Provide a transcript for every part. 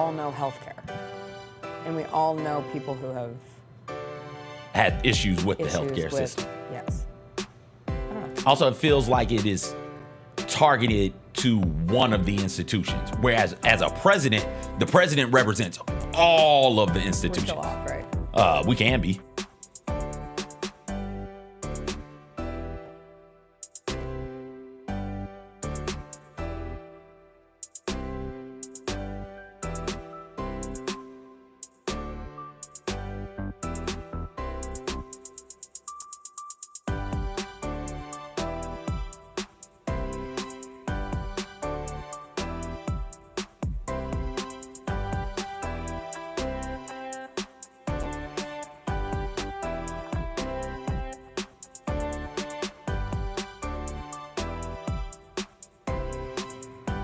all know healthcare. And we all know people who have had issues with the healthcare system. Yes. Also, it feels like it is targeted to one of the institutions, whereas as a president, the president represents all of the institutions. We're still off, right? We can be.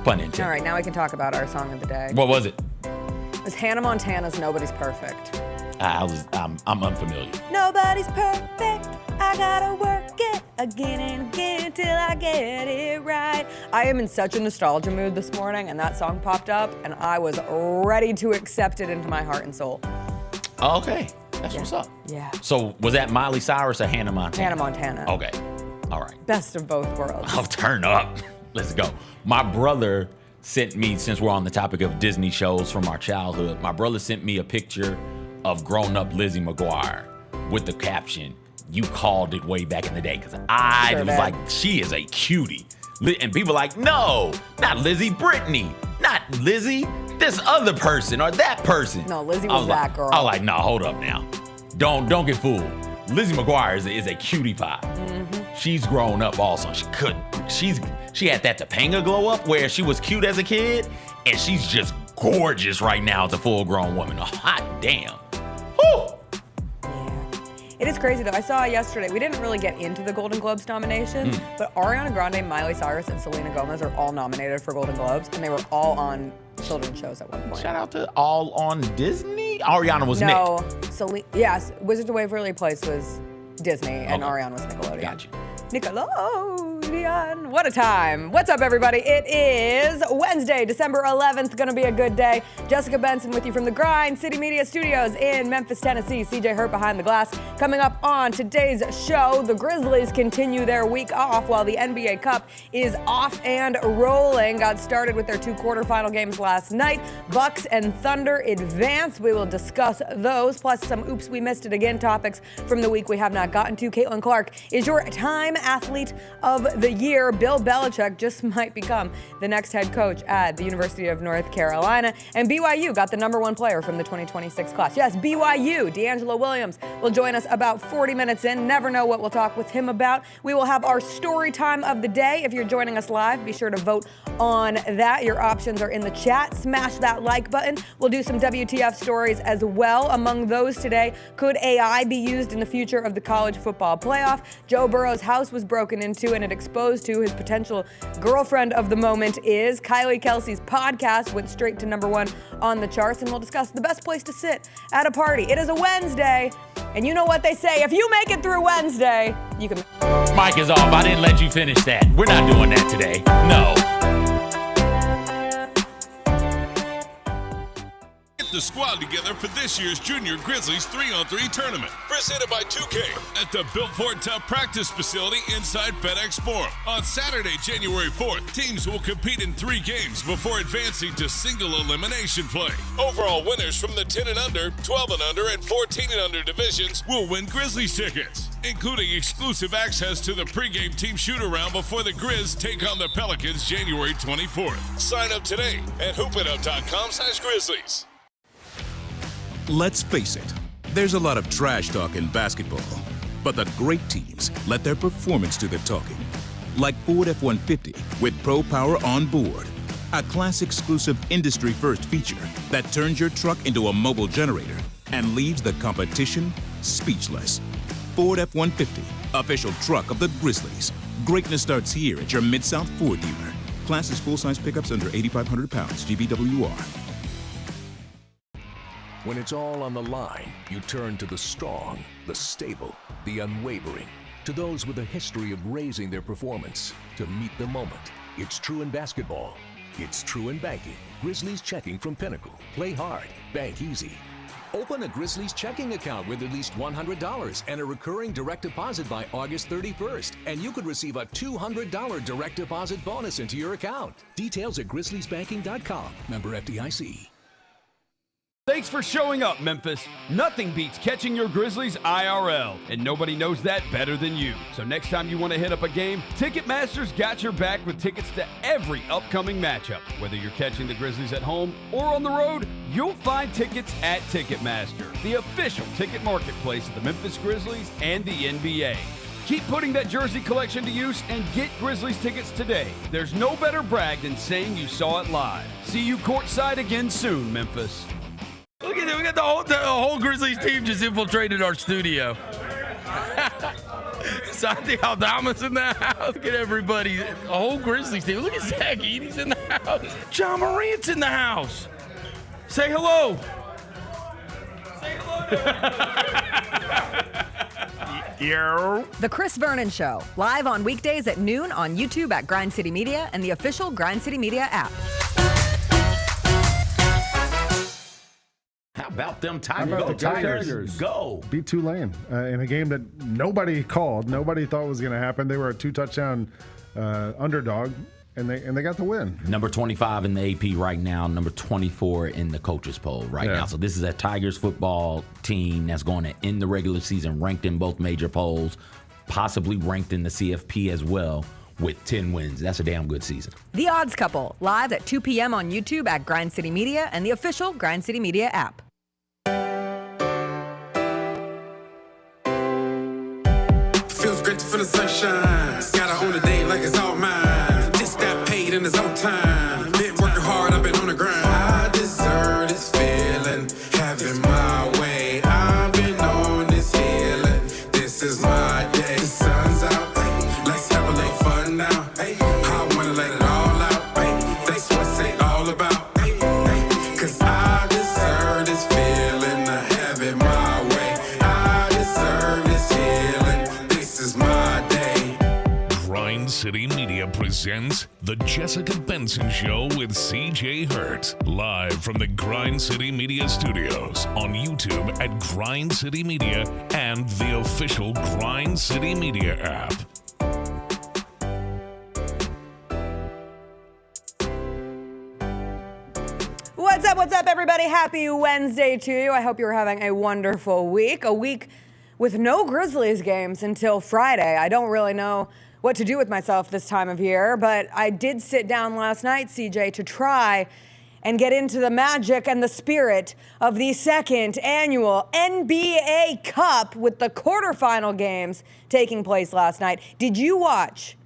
Pun intended. All right, now we can talk about our song of the day. What was it? It was Hannah Montana's Nobody's Perfect. I'm unfamiliar. Nobody's perfect. I gotta work it again and again till I get it right. I am in such a nostalgia mood this morning, and that song popped up, and I was ready to accept it into my heart and soul. Okay, that's what's up. Yeah. So was that Miley Cyrus or Hannah Montana? Hannah Montana. Okay, all right. Best of both worlds. I'll turn up. Let's go. My brother sent me, since we're on the topic of Disney shows from our childhood, my brother sent me a picture of grown-up Lizzie McGuire with the caption, "You called it way back in the day," because I was like, she is a cutie. And people are like, no, not Lizzie, Brittany, not Lizzie, this other person or that person. No, Lizzie was that girl. I was like, no, hold up now. Don't get fooled. Lizzie McGuire is a cutie pie. Mm-hmm. She's grown up also. She had that Topanga glow up where she was cute as a kid, and she's just gorgeous right now as a full-grown woman. A hot damn. Whew. Yeah. It is crazy, though. I saw yesterday, we didn't really get into the Golden Globes nominations, but Ariana Grande, Miley Cyrus, and Selena Gomez are all nominated for Golden Globes, and they were all on children's shows at one point. Shout out to all on Disney. Ariana was Nick. Yes, Wizards of Waverly Place was Disney, and Ariana was Nickelodeon. Got you. Nickelodeon. What a time. What's up, everybody? It is Wednesday, December 11th. Gonna be a good day. Jessica Benson with you from the Grind City Media Studios in Memphis, Tennessee. CJ Hurt behind the glass. Coming up on today's show, the Grizzlies continue their week off while the NBA Cup is off and rolling. Got started with their 2 quarterfinal games last night. Bucks and Thunder advance. We will discuss those, plus some oops, we missed it again topics from the week we have not gotten to. Caitlin Clark is your time athlete of the year. Bill Belichick just might become the next head coach at the University of North Carolina. And BYU got the #1 player from the 2026 class. Yes, BYU. DeAngelo Williams will join us about 40 minutes in. Never know what we'll talk with him about. We will have our story time of the day. If you're joining us live, be sure to vote on that. Your options are in the chat. Smash that like button. We'll do some WTF stories as well. Among those today, could AI be used in the future of the college football playoff? Joe Burrow's house was broken into and it exposed to his potential girlfriend of the moment is. Kylie Kelsey's podcast went straight to #1 on the charts, and we'll discuss the best place to sit at a party. It is a Wednesday, and you know what they say, if you make it through Wednesday, you can... Mic is off. I didn't let you finish that. We're not doing that today. No. The squad together for this year's Junior Grizzlies 3-on-3 tournament, presented by 2K at the Built Ford Tough practice facility inside FedEx Forum. On Saturday, January 4th, teams will compete in 3 games before advancing to single elimination play. Overall winners from the 10 and under, 12 and under, and 14 and under divisions will win Grizzlies tickets, including exclusive access to the pregame team shoot-around before the Grizz take on the Pelicans January 24th. Sign up today at hoopitup.com/Grizzlies. Let's face it, there's a lot of trash talk in basketball, but the great teams let their performance do the talking. Like Ford F-150 with Pro Power on board, a class-exclusive industry-first feature that turns your truck into a mobile generator and leaves the competition speechless. Ford F-150, official truck of the Grizzlies. Greatness starts here at your Mid-South Ford dealer. Class is full-size pickups under 8,500 pounds, GVWR. When it's all on the line, you turn to the strong, the stable, the unwavering. To those with a history of raising their performance, to meet the moment. It's true in basketball. It's true in banking. Grizzlies checking from Pinnacle. Play hard, bank easy. Open a Grizzlies checking account with at least $100 and a recurring direct deposit by August 31st. And you could receive a $200 direct deposit bonus into your account. Details at grizzliesbanking.com. Member FDIC. Thanks for showing up, Memphis. Nothing beats catching your Grizzlies IRL, and nobody knows that better than you. So next time you want to hit up a game, Ticketmaster's got your back with tickets to every upcoming matchup. Whether you're catching the Grizzlies at home or on the road, you'll find tickets at Ticketmaster, the official ticket marketplace of the Memphis Grizzlies and the NBA. Keep putting that jersey collection to use and get Grizzlies tickets today. There's no better brag than saying you saw it live. See you courtside again soon, Memphis. Look at that. We got the whole Grizzlies team just infiltrated our studio. Santi Aldama's in the house. Look at everybody. The whole Grizzlies team. Look at Zach Edey's in the house. John Morant's in the house. Say hello. Say hello. Yo. The Chris Vernon Show, live on weekdays at noon on YouTube at Grind City Media and the official Grind City Media app. How about them How Tigers? about Go the Tigers. Tigers? Go. Beat Tulane in a game that nobody called. Nobody thought was going to happen. They were a 2-touchdown underdog, and they got the win. Number 25 in the AP right now, number 24 in the coaches poll right now. So this is a Tigers football team that's going to end the regular season ranked in both major polls, possibly ranked in the CFP as well, with 10 wins. That's a damn good season. The Odds Couple, live at 2 p.m. on YouTube at Grind City Media and the official Grind City Media app. Feels great to feel the sunshine. Gotta own the day like it's all mine. Just got paid in his own time. Been working hard, I've been on the grind. I deserve this feeling, having my way. I've been on this healing. This is my day. The sun's out. Let's have a little fun now. I wanna let it all out. That's what it's all about. Cause I deserve this feeling, have it my way. I deserve this healing. This is my day. Grind City Media presents The Jessica Benson Show with CJ Hurt. Live from the Grind City Media Studios on YouTube at Grind City Media and the official Grind City Media app. What's up, everybody? Happy Wednesday to you. I hope you're having a wonderful week. A week with no Grizzlies games until Friday. I don't really know what to do with myself this time of year, but I did sit down last night, CJ, to try and get into the magic and the spirit of the second annual NBA Cup with the quarterfinal games taking place last night. Did you watch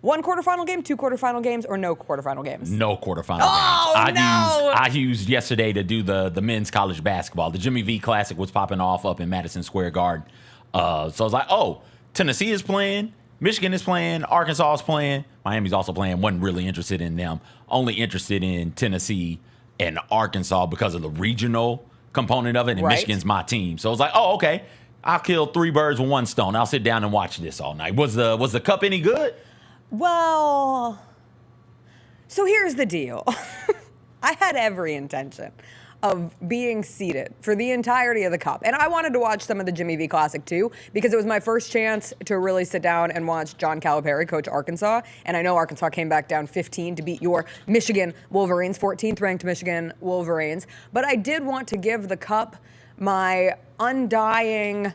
one quarterfinal game, two quarterfinal games, or no quarterfinal games? No quarterfinal games. I used yesterday to do the men's college basketball. The Jimmy V Classic was popping off up in Madison Square Garden. So I was like, oh, Tennessee is playing, Michigan is playing, Arkansas is playing, Miami's also playing. Wasn't really interested in them. Only interested in Tennessee and Arkansas because of the regional component of it, and Michigan's my team. So I was like, oh, okay. I'll kill 3 birds with 1 stone. I'll sit down and watch this all night. Was the cup any good? Well, so here's the deal. I had every intention of being seated for the entirety of the Cup. And I wanted to watch some of the Jimmy V Classic too, because it was my first chance to really sit down and watch John Calipari coach Arkansas. And I know Arkansas came back down 15 to beat your Michigan Wolverines, 14th ranked Michigan Wolverines. But I did want to give the Cup my undying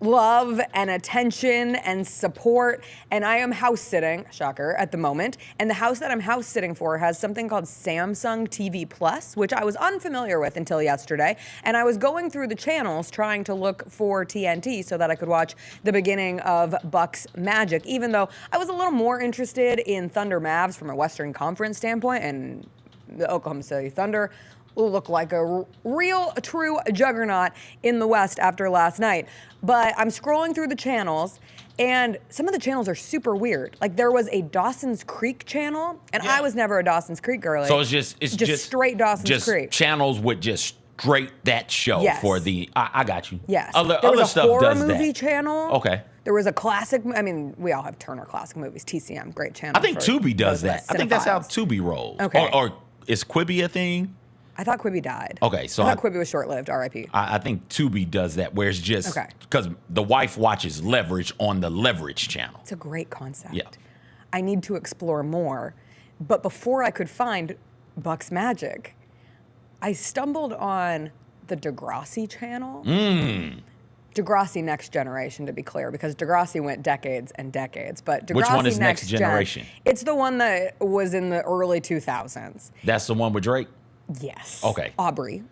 love and attention and support, and I am house sitting, shocker, at the moment, and the house that I'm house sitting for has something called Samsung TV Plus, which I was unfamiliar with until yesterday, and I was going through the channels trying to look for TNT so that I could watch the beginning of Bucks Magic, even though I was a little more interested in Thunder Mavs from a Western Conference standpoint, and the Oklahoma City Thunder look like a real, true juggernaut in the West after last night. But I'm scrolling through the channels, and some of the channels are super weird. Like, there was a Dawson's Creek channel, and I was never a Dawson's Creek girlie. So it's just straight Dawson's Creek. Channels with just straight that show Yes. for the. I got you. Yes. Other there was a stuff horror does movie that. channel. Okay. There was a classic. I mean, we all have Turner Classic Movies. TCM, great channel. I think for Tubi does those of that. us I think that's how cinephiles. Tubi rolls. Okay. Or is Quibi a thing? I thought Quibi died. Okay, so I thought Quibi was short-lived. R.I.P. I think Tubi does that, where it's just Okay. because the wife watches Leverage on the Leverage channel. It's a great concept. Yeah. I need to explore more. But before I could find Buck's Magic, I stumbled on the Degrassi channel. Degrassi Next Generation, to be clear, because Degrassi went decades and decades. But Degrassi Which one is Next Next Generation? It's the one that was in the early 2000s. That's the one with Drake? Yes. Okay. Aubrey.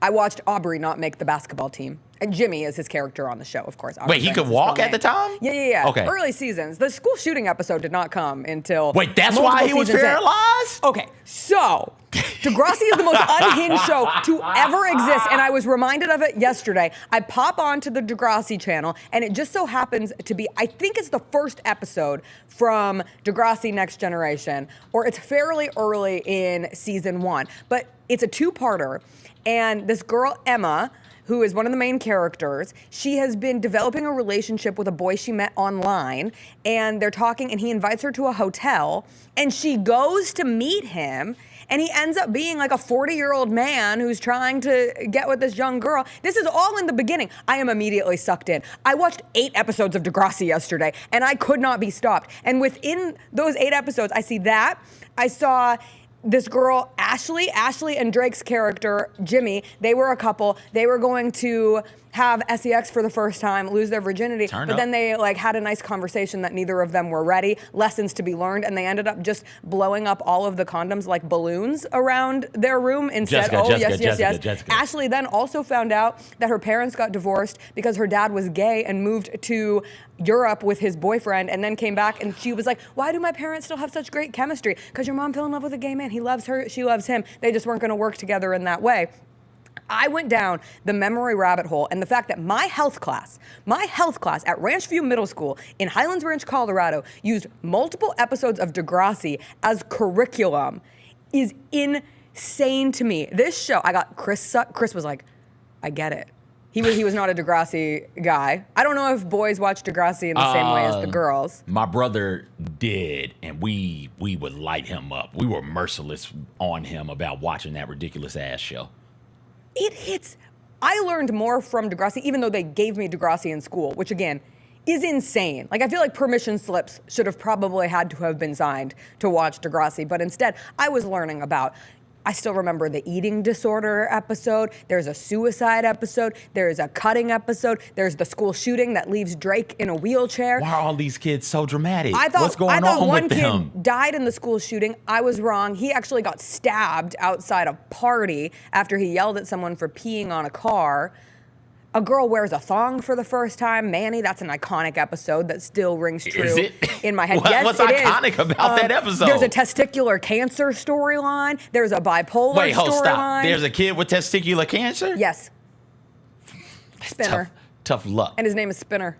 I watched Aubrey not make the basketball team. And Jimmy is his character on the show, of course. Wait, he could walk at the time? Yeah. Okay. Early seasons. The school shooting episode did not come until. Wait, that's multiple why he was seasons in. paralyzed? Okay, so Degrassi is the most unhinged show to ever exist, and I was reminded of it yesterday. I pop onto the Degrassi channel, and it just so happens to be, I think it's the first episode from Degrassi Next Generation, or it's fairly early in season 1, but it's a two-parter, and this girl, Emma, who is one of the main characters, she has been developing a relationship with a boy she met online, and they're talking, and he invites her to a hotel, and she goes to meet him, and he ends up being like a 40-year-old man who's trying to get with this young girl. This is all in the beginning. I am immediately sucked in. I watched 8 episodes of Degrassi yesterday, and I could not be stopped. And within those 8 episodes, I see that. I saw this girl, Ashley and Drake's character, Jimmy, they were a couple. They were going to have sex for the first time, lose their virginity, but then they like had a nice conversation that neither of them were ready, lessons to be learned, and they ended up just blowing up all of the condoms like balloons around their room instead. Jessica. Ashley then also found out that her parents got divorced because her dad was gay and moved to Europe with his boyfriend and then came back, and she was like, why do my parents still have such great chemistry? Because your mom fell in love with a gay man. He loves her, she loves him. They just weren't gonna work together in that way. I went down the memory rabbit hole, and the fact that my health class at Ranch View Middle School in Highlands Ranch, Colorado, used multiple episodes of Degrassi as curriculum is insane to me. This show, I got Chris was like, I get it. He was not a Degrassi guy. I don't know if boys watch Degrassi in the same way as the girls. My brother did, and we would light him up. We were merciless on him about watching that ridiculous ass show. It hits. I learned more from Degrassi, even though they gave me Degrassi in school, which again is insane. Like, I feel like permission slips should have probably had to have been signed to watch Degrassi, but instead I was learning about, I still remember the eating disorder episode, there's a suicide episode, there's a cutting episode, there's the school shooting that leaves Drake in a wheelchair. Why are all these kids so dramatic? I What's going thought on one with kid them? died in the school shooting. I was wrong. He actually got stabbed outside a party after he yelled at someone for peeing on a car. A girl wears a thong for the first time. Manny, that's an iconic episode that still rings true Is it? in my head. What's Yes, it is. iconic about that episode? There's a testicular cancer storyline. There's a bipolar Wait, hold, stop. storyline. There's a kid with testicular cancer? Yes. Spinner. Tough luck. And his name is Spinner.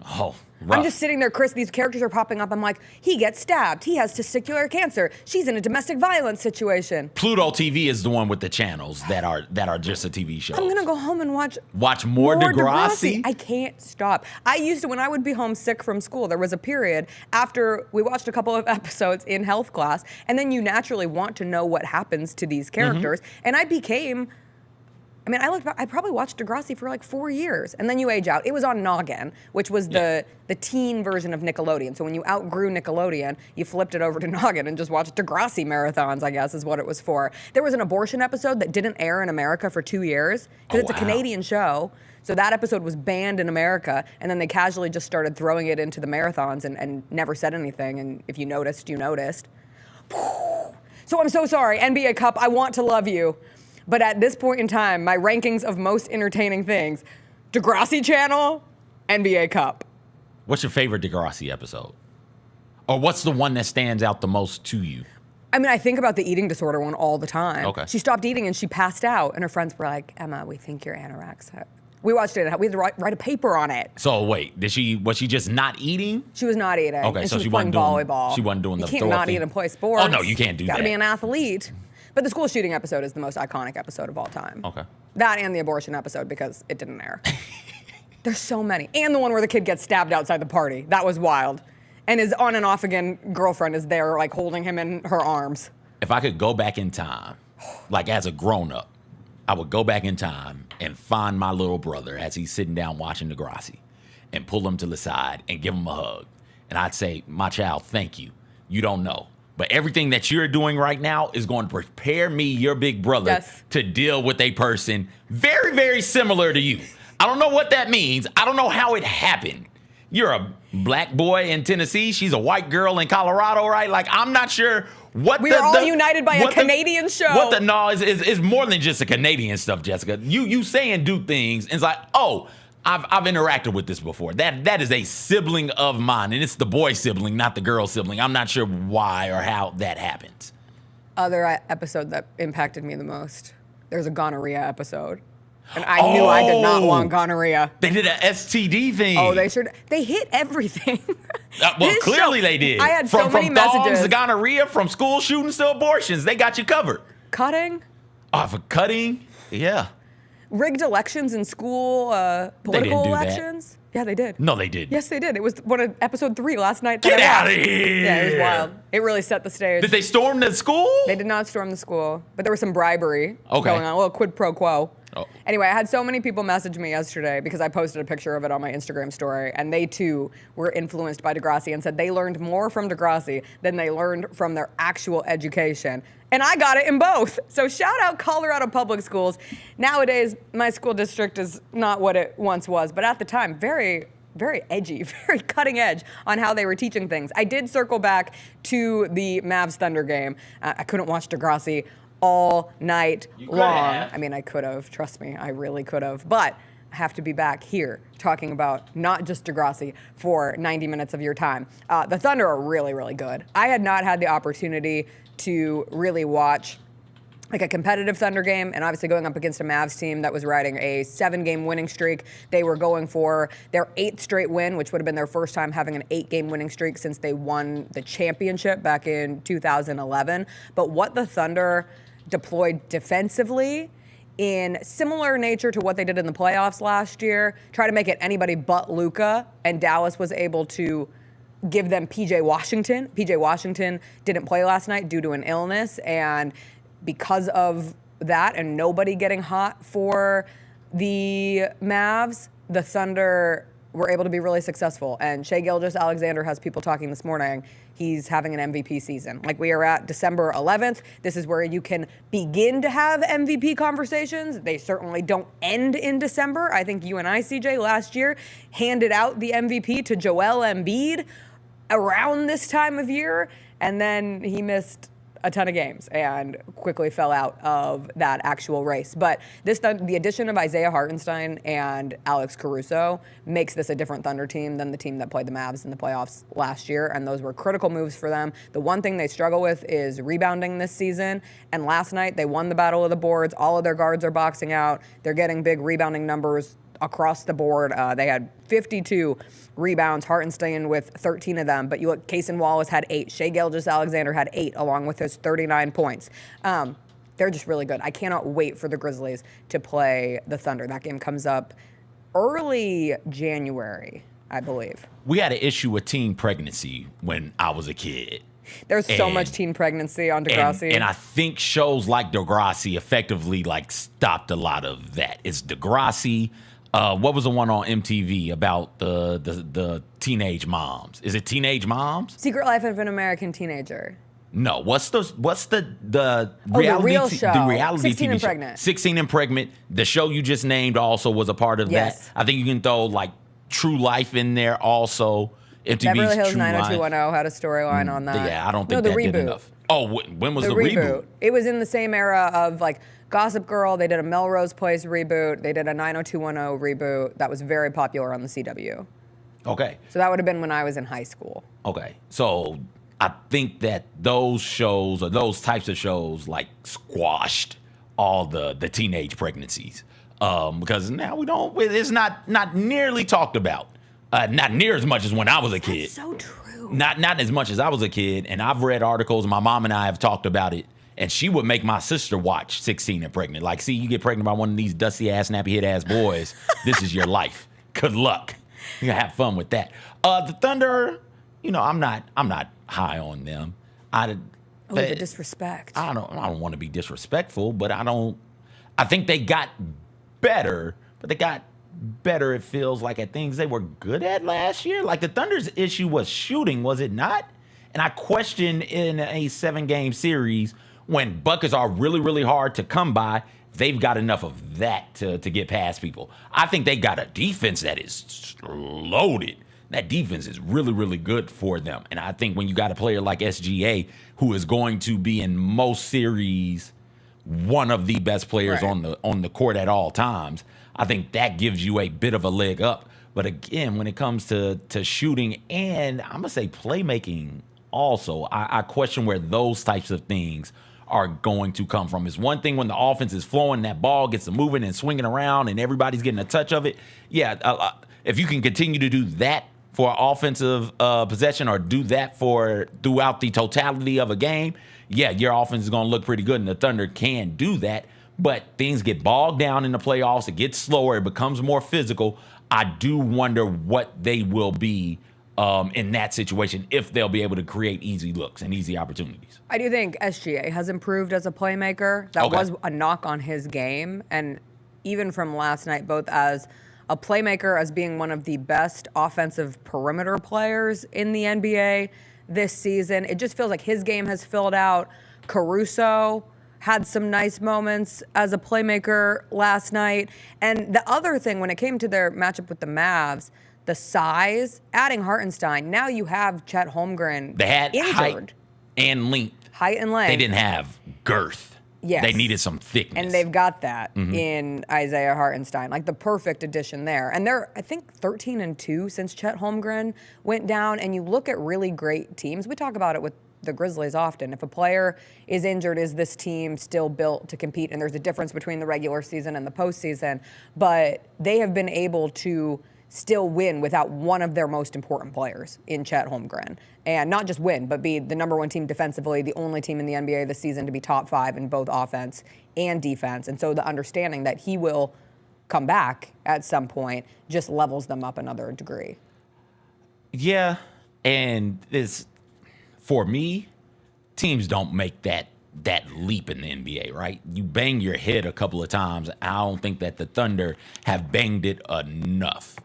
Oh, rough. I'm just sitting there, Chris, these characters are popping up. I'm like, he gets stabbed. He has testicular cancer. She's in a domestic violence situation. Pluto TV is the one with the channels that are just a TV show. I'm going to go home and watch more Degrassi? I can't stop. I used to, when I would be home sick from school, there was a period after we watched a couple of episodes in health class, and then you naturally want to know what happens to these characters. And I became... I mean, I probably watched Degrassi for like 4 years, and then you age out. It was on Noggin, which was the teen version of Nickelodeon. So when you outgrew Nickelodeon, you flipped it over to Noggin and just watched Degrassi marathons, I guess is what it was for. There was an abortion episode that didn't air in America for 2 years, because it's a Canadian show. So that episode was banned in America, and then they casually just started throwing it into the marathons and never said anything, and if you noticed, you noticed. So I'm so sorry, NBA Cup, I want to love you. But at this point in time, my rankings of most entertaining things, Degrassi Channel, NBA Cup. What's your favorite Degrassi episode? Or what's the one that stands out the most to you? I mean, I think about the eating disorder one all the time. Okay. She stopped eating and she passed out, and her friends were like, Emma, we think you're anorexic. We watched it. We had to write a paper on it. So wait, was she just not eating? She was not eating. Okay, and so she was playing volleyball. She wasn't doing the You can't not eat and play sports. Oh no, you can't do that. Gotta be an athlete. But the school shooting episode is the most iconic episode of all time. Okay. That and the abortion episode because it didn't air. There's so many. And the one where the kid gets stabbed outside the party. That was wild. And his on and off again girlfriend is there, like, holding him in her arms. If I could go back in time, like as a grown-up, I would go back in time and find my little brother as he's sitting down watching Degrassi and pull him to the side and give him a hug. And I'd say, my child, thank you. You don't know. But everything that you're doing right now is going to prepare me, your big brother, to deal with a person very, very similar to you. I don't know what that means. I don't know how it happened. You're a black boy in Tennessee. She's a white girl in Colorado, right? Like, I'm not sure what we are all united by a Canadian show. Is more than just a Canadian stuff, Jessica. You saying do things, and it's like, oh, I've interacted with this before. That is a sibling of mine, and it's the boy sibling, not the girl sibling. I'm not sure why or how that happens. Other episode that impacted me the most, there's a gonorrhea episode. And I knew I did not want gonorrhea. They did an STD thing. Oh, they sure did. They hit everything. Well, clearly they did. I had so many messages. From thongs to gonorrhea, from school shootings to abortions. They got you covered. Cutting? Oh, for cutting? Yeah. Rigged elections in school, political elections. That. Yeah, they did. No, they didn't. Yes, they did. It was one of episode 3 last night. Get out of here! Yeah, it was wild. It really set the stage. Did they storm the school? They did not storm the school, but there was some bribery going on. A little quid pro quo. Oh. Anyway, I had so many people message me yesterday because I posted a picture of it on my Instagram story, and they too were influenced by Degrassi and said they learned more from Degrassi than they learned from their actual education. And I got it in both. So shout out Colorado Public Schools. Nowadays, my school district is not what it once was, but at the time, very, very edgy, very cutting edge on how they were teaching things. I did circle back to the Mavs Thunder game. I couldn't watch Degrassi all night long. I mean, I could have. Trust me, I really could have. But I have to be back here talking about not just Degrassi for 90 minutes of your time. The Thunder are really, really good. I had not had the opportunity to really watch like a competitive Thunder game, and obviously going up against a Mavs team that was riding a 7-game winning streak. They were going for their 8th straight win, which would have been their first time having an 8-game winning streak since they won the championship back in 2011. But what the Thunder deployed defensively in similar nature to what they did in the playoffs last year, try to make it anybody but Luka, and Dallas was able to give them P.J. Washington. P.J. Washington didn't play last night due to an illness, and because of that and nobody getting hot for the Mavs, the Thunder were able to be really successful. And Shai Gilgeous-Alexander has people talking this morning. He's having an MVP season. Like, we are at December 11th. This is where you can begin to have MVP conversations. They certainly don't end in December. I think you and I, CJ, last year handed out the MVP to Joel Embiid around this time of year, and then he missed a ton of games and quickly fell out of that actual race. But the addition of Isaiah Hartenstein and Alex Caruso makes this a different Thunder team than the team that played the Mavs in the playoffs last year, and those were critical moves for them. The one thing they struggle with is rebounding this season, and last night they won the battle of the boards. All of their guards are boxing out. They're getting big rebounding numbers across the board. They had 52 rebounds, Hartenstein with 13 of them, but you look, Cason Wallace had 8, Shai Gilgeous-Alexander had 8, along with his 39 points. They're just really good. I cannot wait for the Grizzlies to play the Thunder. That game comes up early January, I believe. We had an issue with teen pregnancy when I was a kid. There's so much teen pregnancy on Degrassi. And I think shows like Degrassi effectively stopped a lot of that. It's Degrassi. What was the one on MTV about the teenage moms? Is it Teenage Moms? Secret Life of an American Teenager. No. What's the reality real show? The reality 16 TV and show. Pregnant. 16 and Pregnant. The show you just named also was a part of that. I think you can throw True Life in there also. MTV's Beverly Hills True 90210 had a storyline on that. Yeah, I don't think that did enough. Oh, when was the reboot? It was in the same era of Gossip Girl. They did a Melrose Place reboot. They did a 90210 reboot that was very popular on the CW. Okay. So that would have been when I was in high school. Okay. So I think that those shows or those types of shows squashed all the teenage pregnancies because now it's not nearly talked about. Not near as much as when I was a kid. That's so true. Not as much as I was a kid, and I've read articles. My mom and I have talked about it, And she would make my sister watch 16 and Pregnant. Like, see, you get pregnant by one of these dusty-ass, nappy-head-ass boys. This is your life. Good luck. You're going to have fun with that. The Thunder, I'm not high on them. The disrespect. I don't want to be disrespectful, but I think they got better, but they got better, it feels like, at things they were good at last year. Like, the Thunder's issue was shooting, was it not? And I question in a 7-game series, when buckets are really, really hard to come by, they've got enough of that to get past people. I think they got a defense that is loaded. That defense is really, really good for them. And I think when you got a player like SGA, who is going to be in most series one of the best players on the court at all times, I think that gives you a bit of a leg up. But again, when it comes to shooting and I'm going to say playmaking also, I question where those types of things are going to come from. It's one thing when the offense is flowing, that ball gets moving and swinging around and everybody's getting a touch of it. Yeah, if you can continue to do that for offensive possession or do that for throughout the totality of a game, yeah, your offense is going to look pretty good, and the Thunder can do that. But things get bogged down in the playoffs. It gets slower. It becomes more physical. I do wonder what they will be in that situation, if they'll be able to create easy looks and easy opportunities. I do think SGA has improved as a playmaker. That was a knock on his game. And even from last night, both as a playmaker, as being one of the best offensive perimeter players in the NBA this season, it just feels like his game has filled out. Caruso had some nice moments as a playmaker last night. And the other thing, when it came to their matchup with the Mavs, the size, adding Hartenstein, now you have Chet Holmgren They had injured. height and length. Height and length. They didn't have girth. Yes. They needed some thickness. And they've got that in Isaiah Hartenstein, like the perfect addition there. And they're, I think, 13-2 since Chet Holmgren went down. And you look at really great teams. We talk about it with the Grizzlies often. If a player is injured, is this team still built to compete? And there's a difference between the regular season and the postseason. But they have been able to still win without one of their most important players in Chet Holmgren. And not just win, but be the number one team defensively, the only team in the NBA this season to be top 5 in both offense and defense. And so the understanding that he will come back at some point just levels them up another degree. Yeah, and for me, teams don't make that leap in the NBA, right? You bang your head a couple of times. I don't think that the Thunder have banged it enough.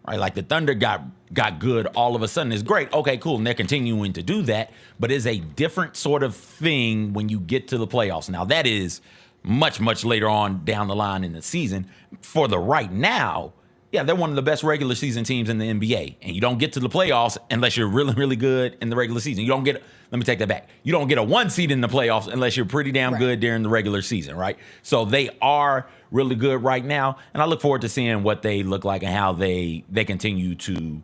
Right, like the Thunder got good all of a sudden. It's great. Okay, cool. And they're continuing to do that. But it's a different sort of thing when you get to the playoffs. Now, that is much, much later on down the line in the season. For the right now, yeah, they're one of the best regular season teams in the NBA. And you don't get to the playoffs unless you're really, really good in the regular season. You don't get, let me take that back. You don't get a 1 seed in the playoffs unless you're pretty damn good during the regular season, right? So they are really good right now. And I look forward to seeing what they look like and how they continue to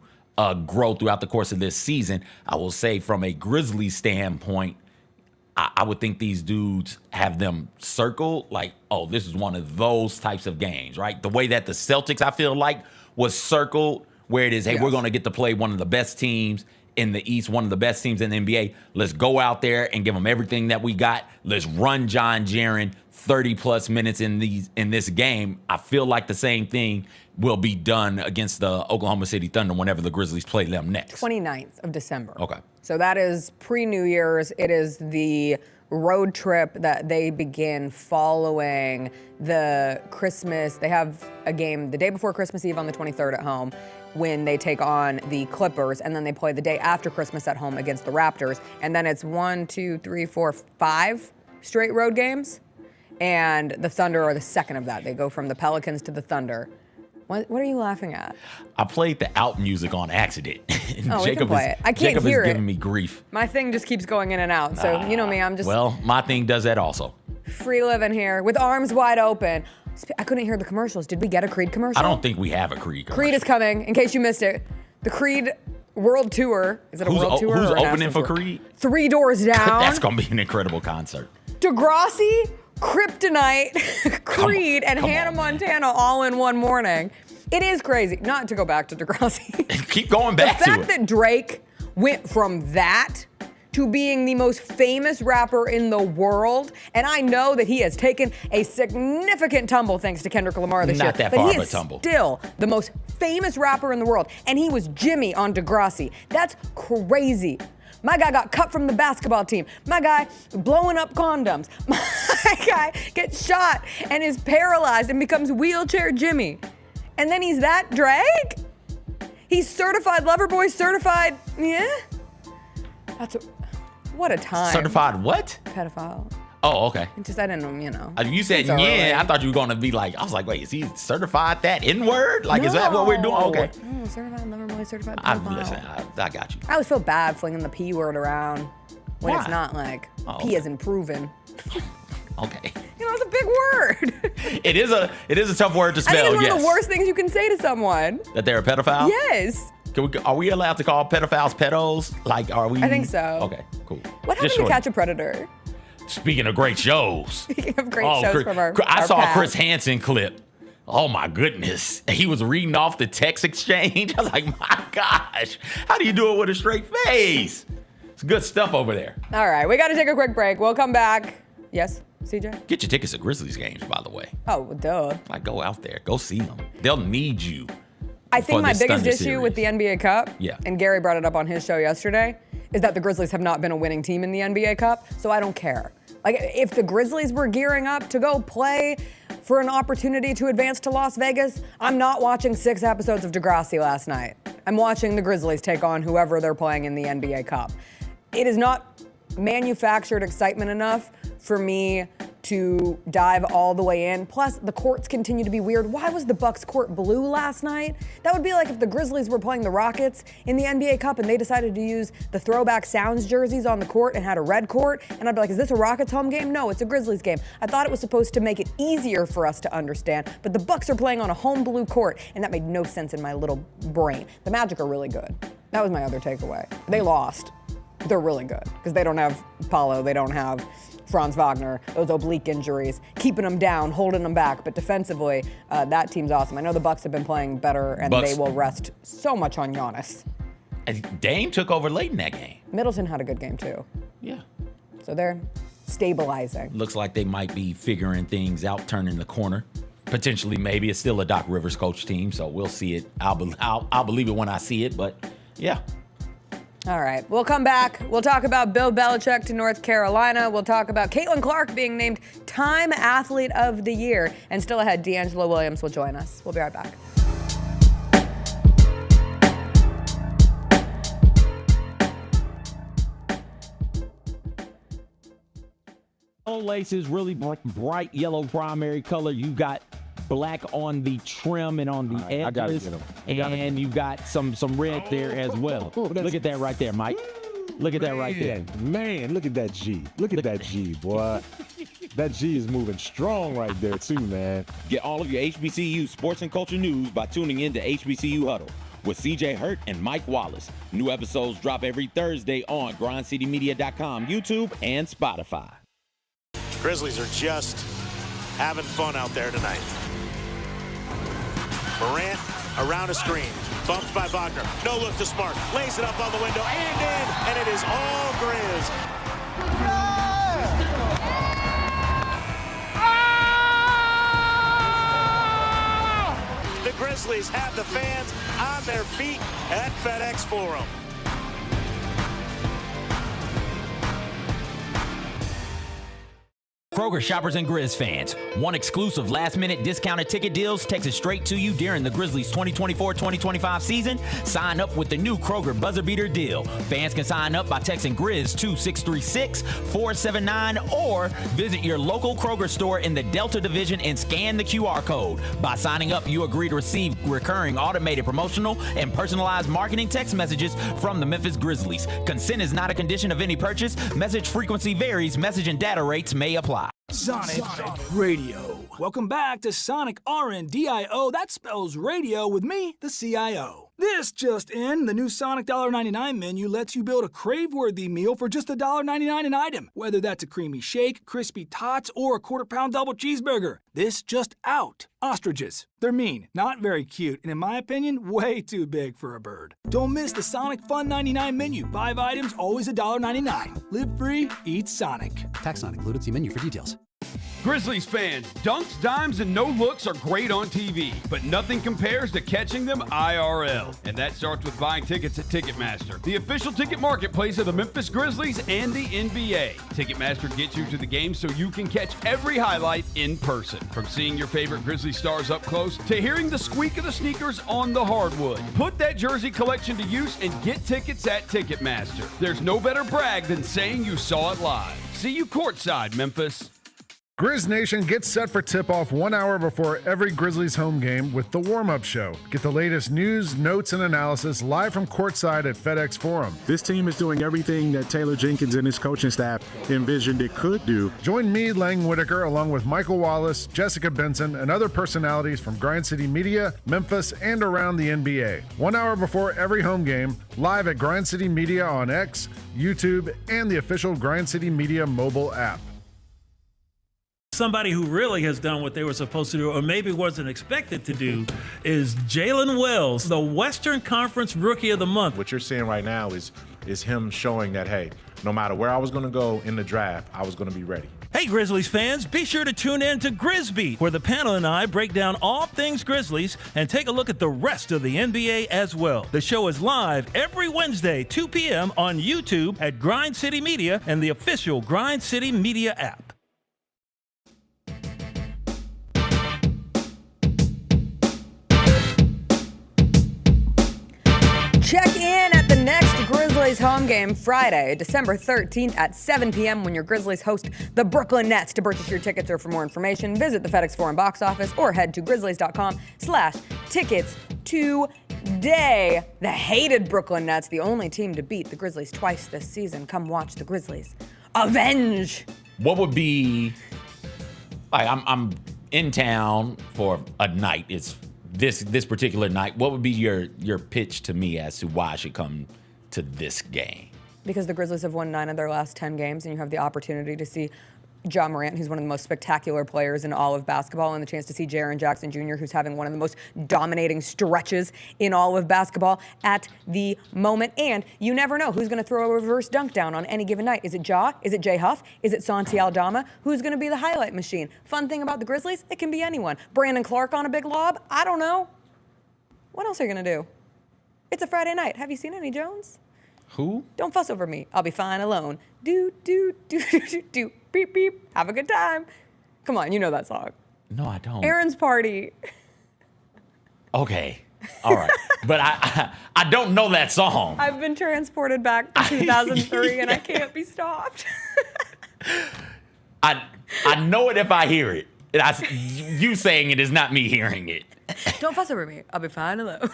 grow throughout the course of this season. I will say from a Grizzlies standpoint, I would think these dudes have them circled like, oh, this is one of those types of games, right? The way that the Celtics, I feel like, was circled, where it is, hey, we're going to get to play one of the best teams in the East, one of the best teams in the NBA. Let's go out there and give them everything that we got. Let's run John Jaren 30-plus minutes in this game. I feel like the same thing will be done against the Oklahoma City Thunder whenever the Grizzlies play them next. 29th of December. Okay. So that is pre-New Year's. It is the road trip that they begin following the Christmas. They have a game the day before Christmas Eve on the 23rd at home when they take on the Clippers, and then they play the day after Christmas at home against the Raptors. And then it's 1, 2, 3, 4, 5 straight road games. And the Thunder are the second of that. They go from the Pelicans to the Thunder. What are you laughing at? I played the out music on accident. Oh, we can play it. I can't Jacob hear is it. giving me grief. My thing just keeps going in and out. So you know me, I'm just Well, my thing does that also. free living here with arms wide open. I couldn't hear the commercials. Did we get a Creed commercial? I don't think we have a Creed commercial. Creed is coming, in case you missed it. The Creed World Tour. Is it a World Tour? Who's or a opening national for tour? Creed? 3 Doors Down. That's going to be an incredible concert. Degrassi, Kryptonite, Creed, and Hannah on, Montana all in one morning. It is crazy. Not to go back to Degrassi. Keep going back to it. The fact that Drake went from that to being the most famous rapper in the world. And I know that he has taken a significant tumble thanks to Kendrick Lamar this year. Not that far but he of a is tumble. Still the most famous rapper in the world. And he was Jimmy on Degrassi. That's crazy. My guy got cut from the basketball team. My guy blowing up condoms. My guy gets shot and is paralyzed and becomes wheelchair Jimmy. And then he's that drag? He's certified lover boy, certified, yeah? What a time. Certified what? Pedophile. Oh, okay. I didn't, you know. You said It's yeah. early. I thought you were going to be like, I was like, wait, is he certified that N-word? Like, is that what we're doing? Okay. No, certified lover boy, certified Listen, pedophile. I got you. I always feel bad flinging the P word around when Why? it's not like Oh, P okay. as in proven. Okay. You know, it's a big word. It is a tough word to I think spell, it's one yes. of the worst things you can say to someone. That they're a pedophile? Yes. Are we allowed to call pedophiles pedos? Like, are we? I think so. Okay, cool. What happened to Catch a Predator? Speaking of great shows. Speaking of great shows from our I saw past. a Chris Hansen clip. Oh my goodness. He was reading off the text exchange. I was like, my gosh, how do you do it with a straight face? It's good stuff over there. All right, we got to take a quick break. We'll come back. Yes, CJ? Get your tickets to Grizzlies games, by the way. Oh, duh. Like, go out there. Go see them. They'll need you. I think for my this biggest Thunder issue series. with the NBA Cup, Yeah. and Gary brought it up on his show yesterday, is that the Grizzlies have not been a winning team in the NBA Cup, so I don't care. Like, if the Grizzlies were gearing up to go play for an opportunity to advance to Las Vegas, I'm not watching 6 episodes of Degrassi last night. I'm watching the Grizzlies take on whoever they're playing in the NBA Cup. It is not manufactured excitement enough for me to dive all the way in. Plus, the courts continue to be weird. Why was the Bucks court blue last night? That would be like if the Grizzlies were playing the Rockets in the NBA Cup and they decided to use the throwback Sounds jerseys on the court and had a red court. And I'd be like, is this a Rockets home game? No, it's a Grizzlies game. I thought it was supposed to make it easier for us to understand, but the Bucks are playing on a home blue court, and that made no sense in my little brain. The Magic are really good. That was my other takeaway. They lost. They're really good because they don't have Paulo, they don't have Franz Wagner, those oblique injuries, keeping them down, holding them back. But defensively, that team's awesome. I know the Bucks have been playing better, and Bucks. they will rest so much on Giannis. And Dame took over late in that game. Middleton had a good game too. Yeah. So they're stabilizing. Looks like they might be figuring things out, turning the corner. Potentially, maybe it's still a Doc Rivers coach team, so we'll see it. I'll believe it when I see it, but yeah. All right, we'll come back. We'll talk about Bill Belichick to North Carolina. We'll talk about Caitlin Clark being named Time Athlete of the Year. And still ahead, DeAngelo Williams will join us. We'll be right back. Laces, really bright yellow primary color. You got black on the trim and on the edges. I gotta get 'em. And you got some red there as well. Look at that right there, Mike. Look at that right there. Man, look at that G. Look at that G, boy. That G is moving strong right there, too, man. Get all of your HBCU sports and culture news by tuning in to HBCU Huddle with CJ Hurt and Mike Wallace. New episodes drop every Thursday on grindcitymedia.com, YouTube, and Spotify. Grizzlies are just having fun out there tonight. Morant around a screen, bumped by Wagner. No look to Smart, lays it up on the window and in, and it is all Grizz. The Grizzlies have the fans on their feet at FedEx Forum. Kroger shoppers and Grizz fans, one exclusive last-minute discounted ticket deals takes it straight to you during the Grizzlies 2024-2025 season. Sign up with the new Kroger Buzzer Beater deal. Fans can sign up by texting Grizz to 636-479 or visit your local Kroger store in the Delta Division and scan the QR code. By signing up, you agree to receive recurring automated promotional and personalized marketing text messages from the Memphis Grizzlies. Consent is not a condition of any purchase. Message frequency varies. Message and data rates may apply. Sonic Radio. Welcome back to Sonic RNDIO. That spells radio with me, the CIO. This just in, the new Sonic $1.99 menu lets you build a crave-worthy meal for just $1.99 an item, whether that's a creamy shake, crispy tots, or a quarter-pound double cheeseburger. This just out. Ostriches. They're mean, not very cute, and in my opinion, way too big for a bird. Don't miss the Sonic Fun 99 menu. 5 items, always $1.99. Live free, eat Sonic. Tax not included. See menu for details. Grizzlies fans, dunks, dimes, and no-looks are great on TV, but nothing compares to catching them IRL. And that starts with buying tickets at Ticketmaster, the official ticket marketplace of the Memphis Grizzlies and the NBA. Ticketmaster gets you to the game so you can catch every highlight in person. From seeing your favorite Grizzly stars up close to hearing the squeak of the sneakers on the hardwood. Put that jersey collection to use and get tickets at Ticketmaster. There's no better brag than saying you saw it live. See you courtside, Memphis. Grizz Nation gets set for tip-off 1 hour before every Grizzlies home game with the warm-up show. Get the latest news, notes, and analysis live from courtside at FedEx Forum. This team is doing everything that Taylor Jenkins and his coaching staff envisioned it could do. Join me, Lang Whitaker, along with Michael Wallace, Jessica Benson, and other personalities from Grind City Media, Memphis, and around the NBA. 1 hour before every home game, live at Grind City Media on X, YouTube, and the official Grind City Media mobile app. Somebody who really has done what they were supposed to do, or maybe wasn't expected to do, is Jalen Wells, the Western Conference Rookie of the Month. What you're seeing right now is him showing that, hey, no matter where I was going to go in the draft, I was going to be ready. Hey, Grizzlies fans, be sure to tune in to Grizzbeat, where the panel and I break down all things Grizzlies and take a look at the rest of the NBA as well. The show is live every Wednesday, 2 p.m. on YouTube at Grind City Media and the official Grind City Media app. Check in at the next Grizzlies home game Friday, December 13th at 7 p.m. when your Grizzlies host the Brooklyn Nets. To purchase your tickets or for more information, visit the FedEx Forum box office or head to grizzlies.com/tickets today. The hated Brooklyn Nets, the only team to beat the Grizzlies twice this season. Come watch the Grizzlies avenge. What would be, like, I'm in town for a night. It's this particular night. What would be your pitch to me as to why I should come to this game? Because the Grizzlies have won 9 of their last 10 games, and you have the opportunity to see Ja Morant, who's one of the most spectacular players in all of basketball, and the chance to see Jaren Jackson Jr., who's having one of the most dominating stretches in all of basketball at the moment. And you never know who's going to throw a reverse dunk down on any given night. Is it Ja? Is it Jay Huff? Is it Santi Aldama? Who's going to be the highlight machine? Fun thing about the Grizzlies, it can be anyone. Brandon Clark on a big lob? I don't know. What else are you going to do? It's a Friday night. Have you seen Eddie Jones? Who? Don't fuss over me. I'll be fine alone. Do, do, do, do, do. Beep, beep. Have a good time. Come on, you know that song. No, I don't. Aaron's Party. Okay. All right. But I don't know that song. I've been transported back to 2003 and I can't be stopped. I know it if I hear it. You saying it is not me hearing it. Don't fuss over me. I'll be fine alone.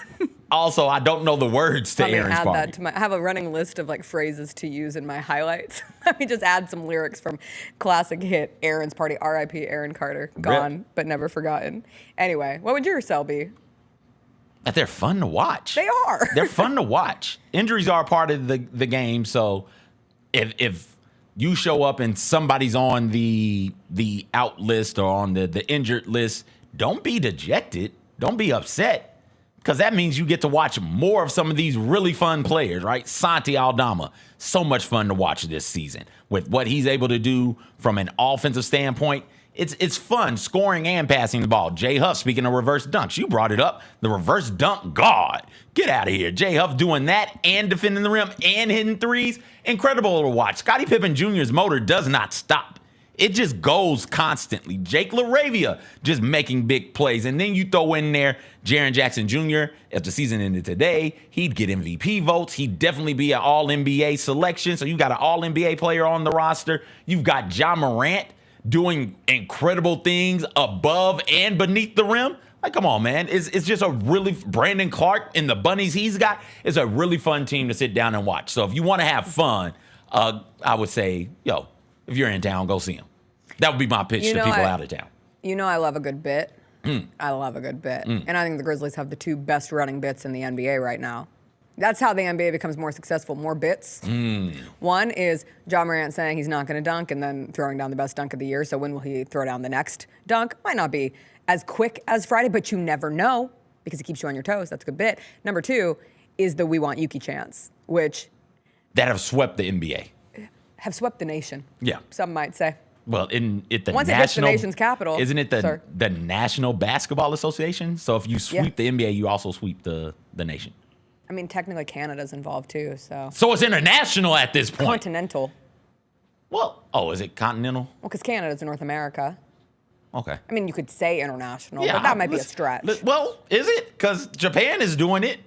Also, I don't know the words to Aaron's Party. I have a running list of like phrases to use in my highlights. Let me just add some lyrics from classic hit Aaron's Party, R.I.P. Aaron Carter. Gone, but never forgotten. Anyway, what would your sell be? That they're fun to watch. They are. They're fun to watch. Injuries are a part of the game, so if you show up and somebody's on the out list or on the injured list, don't be dejected. Don't be upset, because that means you get to watch more of some of these really fun players, right? Santi Aldama, so much fun to watch this season with what he's able to do from an offensive standpoint. It's fun scoring and passing the ball. Jay Huff, speaking of reverse dunks, you brought it up. The reverse dunk god. Get out of here. Jay Huff doing that and defending the rim and hitting threes. Incredible to watch. Scottie Pippen Jr.'s motor does not stop. It just goes constantly. Jake LaRavia just making big plays. And then you throw in there Jaren Jackson Jr. If the season ended today, he'd get MVP votes. He'd definitely be an All-NBA selection. So you got an All-NBA player on the roster. You've got Ja Morant doing incredible things above and beneath the rim. Like, come on, man. It's just a really, Brandon Clark and the bunnies he's got, it's a really fun team to sit down and watch. So if you want to have fun, I would say, if you're in town, go see them. That would be my pitch to people out of town. You know I love a good bit. I love a good bit. And I think the Grizzlies have the 2 best running bits in the NBA right now. That's how the NBA becomes more successful, more bits. One is Ja Morant saying he's not going to dunk and then throwing down the best dunk of the year. So when will he throw down the next dunk? Might not be as quick as Friday, but you never know because it keeps you on your toes. That's a good bit. Number 2 is the We Want Yuki chants, which... that have swept the NBA. Have swept the nation. Yeah. Some might say. Well, once it hits the nation's capital, isn't it the National Basketball Association? So if you sweep the NBA, you also sweep the nation. I mean, technically Canada's involved too, so. So it's international at this point. Continental. Well, is it continental? Well, because Canada's in North America. Okay. I mean, you could say international, but that might be a stretch. Well, is it? Because Japan is doing it.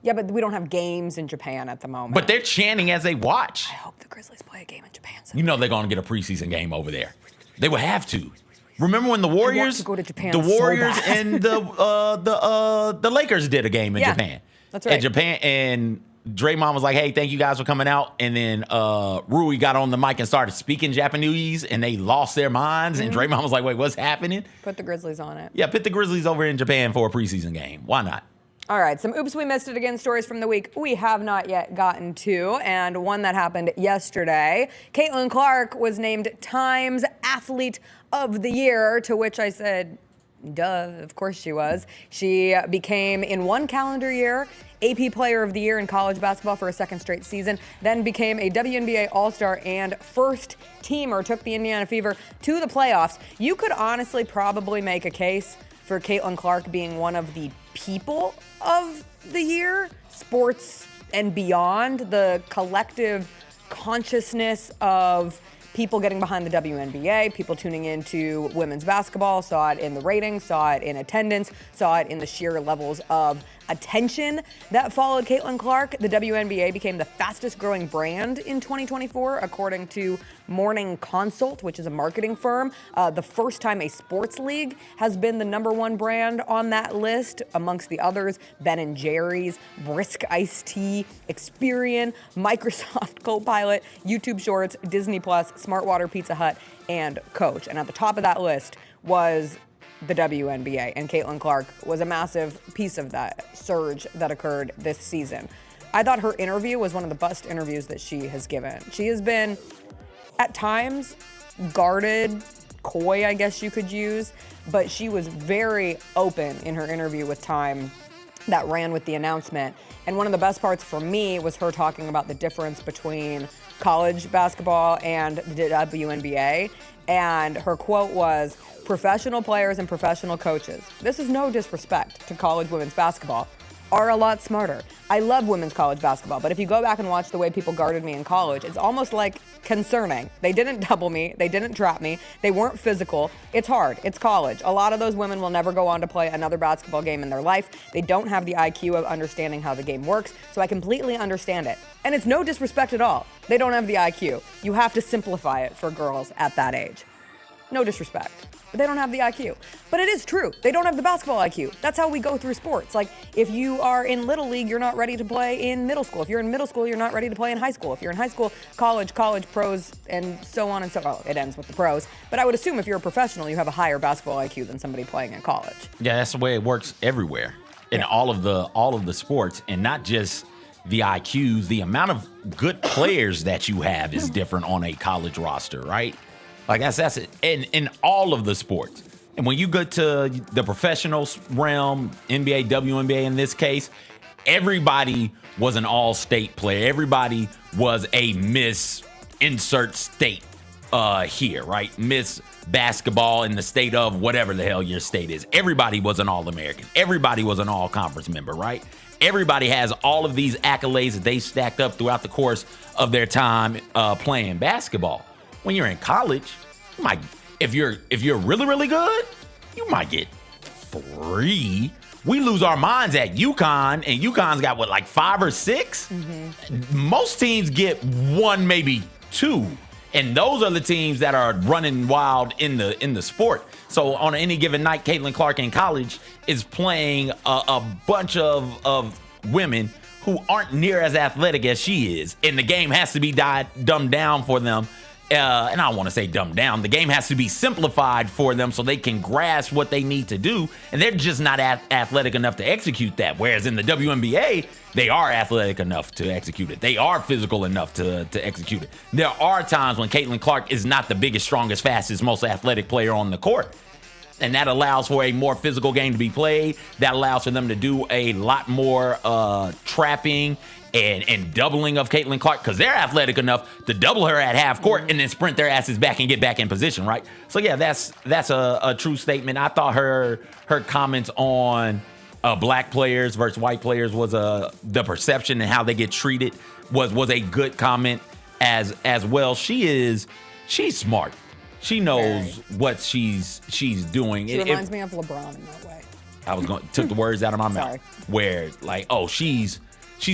Yeah, but we don't have games in Japan at the moment. But they're chanting as they watch. I hope the Grizzlies play a game in Japan. You know they're going to get a preseason game over there. They would have to. Remember when the Warriors, go to Japan and the Lakers did a game in Japan. That's right. And Japan and Draymond was like, "Hey, thank you guys for coming out." And then Rui got on the mic and started speaking Japanese, and they lost their minds. And Draymond was like, "Wait, what's happening?" Put the Grizzlies on it. Yeah, put the Grizzlies over in Japan for a preseason game. Why not? All right, some oops, we missed it again stories from the week we have not yet gotten to, and one that happened yesterday. Caitlin Clark was named Time's Athlete of the Year, to which I said, duh, of course she was. She became, in one calendar year, AP Player of the Year in college basketball for a second straight season, then became a WNBA All-Star and first teamer, took the Indiana Fever to the playoffs. You could honestly probably make a case for Caitlin Clark being one of the people of the year, sports and beyond, the collective consciousness of people getting behind the WNBA, people tuning into women's basketball, saw it in the ratings, saw it in attendance, saw it in the sheer levels of attention that followed Caitlin Clark. The WNBA became the fastest growing brand in 2024, according to Morning Consult, which is a marketing firm. The first time a sports league has been the #1 brand on that list, amongst the others, Ben & Jerry's, Brisk Iced Tea, Experian, Microsoft Copilot, YouTube Shorts, Disney Plus, Smartwater Pizza Hut, and Coach. And at the top of that list was the WNBA, and Caitlin Clark was a massive piece of that surge that occurred this season. I thought her interview was one of the best interviews that she has given. She has been, at times, guarded, coy, I guess you could use, but she was very open in her interview with Time that ran with the announcement. And one of the best parts for me was her talking about the difference between college basketball and the WNBA. And her quote was, "Professional players and professional coaches, this is no disrespect to college women's basketball, are a lot smarter. I love women's college basketball, but if you go back and watch the way people guarded me in college, it's almost like concerning. They didn't double me. They didn't trap me. They weren't physical. It's hard. It's college. A lot of those women will never go on to play another basketball game in their life. They don't have the IQ of understanding how the game works, so I completely understand it. And it's no disrespect at all. They don't have the IQ. You have to simplify it for girls at that age. No disrespect. But they don't have the IQ. But it is true. They don't have the basketball IQ. That's how we go through sports. Like, if you are in Little League, you're not ready to play in middle school. If you're in middle school, you're not ready to play in high school. If you're in high school, college, pros, and so on and so on. Well, it ends with the pros. But I would assume if you're a professional, you have a higher basketball IQ than somebody playing in college. Yeah, that's the way it works everywhere in all of the sports, and not just the IQs. The amount of good players that you have is different on a college roster, right? Like that's it in all of the sports. And when you get to the professional realm, NBA, WNBA in this case, everybody was an all-state player. Everybody was a Miss Insert State here, right? Miss Basketball in the state of whatever the hell your state is. Everybody was an All-American. Everybody was an All-Conference member, right? Everybody has all of these accolades that they stacked up throughout the course of their time playing basketball. When you're in college, you might, if you're really, really good, you might get 3. We lose our minds at UConn, and UConn's got what, like 5 or 6? Mm-hmm. Most teams get 1, maybe 2. And those are the teams that are running wild in the sport. So on any given night, Caitlin Clark in college is playing a bunch of women who aren't near as athletic as she is. And the game has to be dumbed down for them and I don't want to say dumbed down. The game has to be simplified for them so they can grasp what they need to do, and they're just not athletic enough to execute that. Whereas in the WNBA, they are athletic enough to execute it. They are physical enough to execute it. There are times when Caitlin Clark is not the biggest, strongest, fastest, most athletic player on the court. And that allows for a more physical game to be played. That allows for them to do a lot more trapping and doubling of Caitlin Clark, because they're athletic enough to double her at half court and then sprint their asses back and get back in position, right? So yeah, that's a true statement. I thought her comments on black players versus white players was the perception and how they get treated was a good comment as well. She's smart. She knows what she's doing. She reminds me of LeBron in that way. I took the words out of my mouth. Where like, oh, she's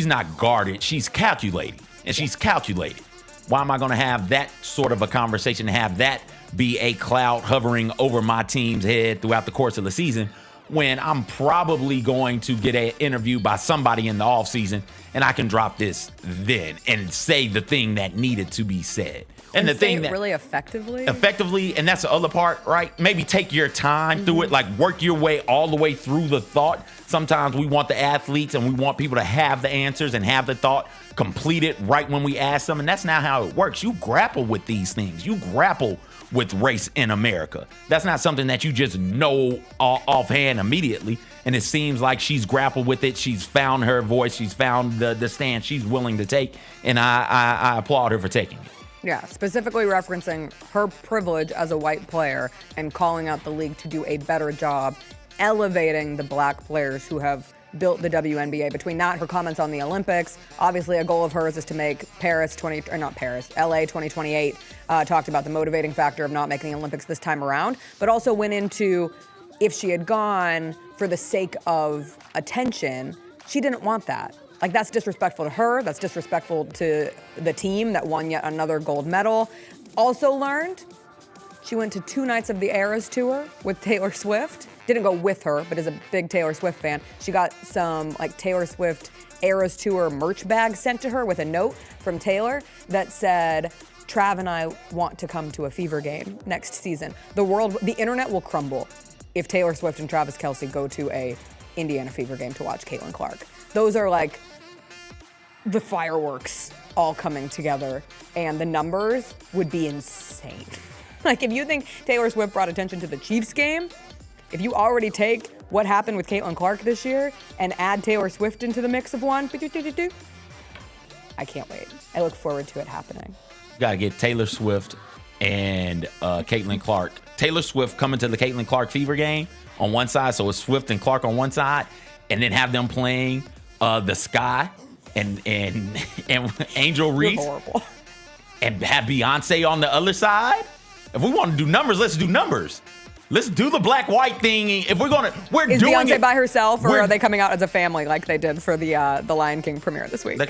not guarded, she's calculating, and she's calculated. Why am I going to have that sort of a conversation, have that be a cloud hovering over my team's head throughout the course of the season, when I'm probably going to get an interview by somebody in the offseason, and I can drop this then and say the thing that needed to be said. And the thing that really effectively, and that's the other part, right? Maybe take your time through it, like work your way all the way through the thought. Sometimes we want the athletes and we want people to have the answers and have the thought completed right when we ask them, and that's not how it works. You grapple with these things. You grapple with race in America. That's not something that you just know offhand immediately, and it seems like she's grappled with it. She's found her voice. She's found the stand she's willing to take, and I applaud her for taking it. Yeah, specifically referencing her privilege as a white player and calling out the league to do a better job elevating the black players who have built the WNBA. Between that, her comments on the Olympics, obviously a goal of hers is to make LA 2028, talked about the motivating factor of not making the Olympics this time around, but also went into if she had gone for the sake of attention, she didn't want that. Like, that's disrespectful to her. That's disrespectful to the team that won yet another gold medal. Also learned, she went to 2 nights of the Eras Tour with Taylor Swift. Didn't go with her, but is a big Taylor Swift fan. She got some Taylor Swift Eras Tour merch bags sent to her with a note from Taylor that said, Trav and I want to come to a Fever game next season. The internet will crumble if Taylor Swift and Travis Kelce go to a Indiana Fever game to watch Caitlin Clark. Those are like the fireworks all coming together, and the numbers would be insane. Like, if you think Taylor Swift brought attention to the Chiefs game, if you already take what happened with Caitlin Clark this year and add Taylor Swift into the mix of one, I can't wait. I look forward to it happening. Got to get Taylor Swift and Caitlin Clark. Taylor Swift coming to the Caitlin Clark Fever game on one side, so it's Swift and Clark on one side, and then have them playing The Sky and Angel Reese, and have Beyonce on the other side. If we want to do numbers, let's do numbers. Let's do the black-white thing. If we're doing Beyonce it by herself, or are they coming out as a family like they did for the Lion King premiere this week?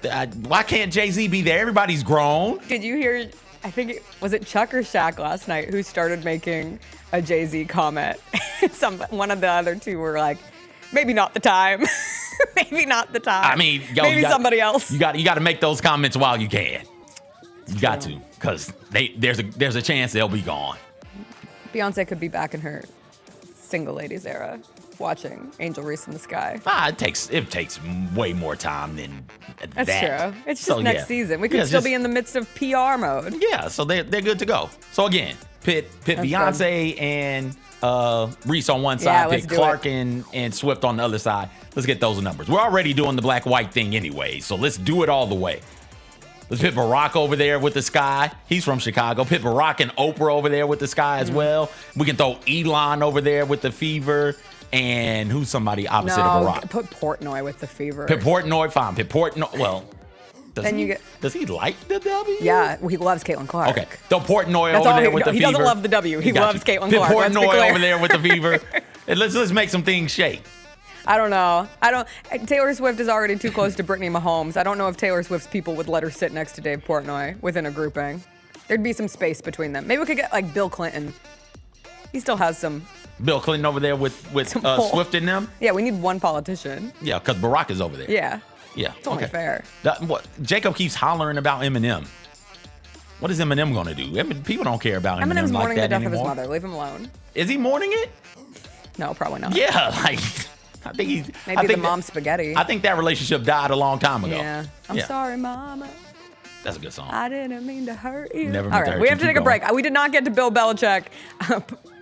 Why can't Jay-Z be there? Everybody's grown. Did you hear? I think was it Chuck or Shaq last night who started making a Jay-Z comment. One of the other two were like, maybe not the time. Maybe not the time. I mean, maybe somebody else. You got to make those comments while you can. You got to, because there's a chance they'll be gone. Beyonce could be back in her single ladies era, watching Angel Reese in the Sky. It takes way more time than That's that. True. It's just next season. We could still be in the midst of PR mode. Yeah, so they're good to go. So again, pit Beyonce and Reese on one side, pit Clark and Swift on the other side. Let's get those numbers. We're already doing the black-white thing anyway, so let's do it all the way. Let's pit Barack over there with The Sky. He's from Chicago. Pit Barack and Oprah over there with The Sky as well. We can throw Elon over there with the Fever. And who's somebody opposite of Barack? Put Portnoy with the Fever. Pit Portnoy, fine. Pit Portnoy, well, does he like the W? Yeah, he loves Caitlin Clark. Okay, throw Portnoy over there with the Fever. He doesn't love the W. He loves Caitlin Clark. Pit Portnoy over there with the Fever. And let's make some things shake. I don't know. Taylor Swift is already too close to Brittany Mahomes. I don't know if Taylor Swift's people would let her sit next to Dave Portnoy within a grouping. There'd be some space between them. Maybe we could get Bill Clinton. He still has some. Bill Clinton over there with Swift and them? Yeah, we need one politician. Yeah, because Barack is over there. Yeah. Yeah. It's only fair. Jacob keeps hollering about Eminem. What is Eminem going to do? People don't care about Eminem Eminem's like mourning that the death anymore. of his mother. Leave him alone. Is he mourning it? No, probably not. Yeah, like I think he's. Maybe the mom spaghetti. I think that relationship died a long time ago. Yeah. I'm sorry, Mama. That's a good song. I didn't mean to hurt you. Never meant All to right, hurt we you. have to Keep take a break. going. We did not get to Bill Belichick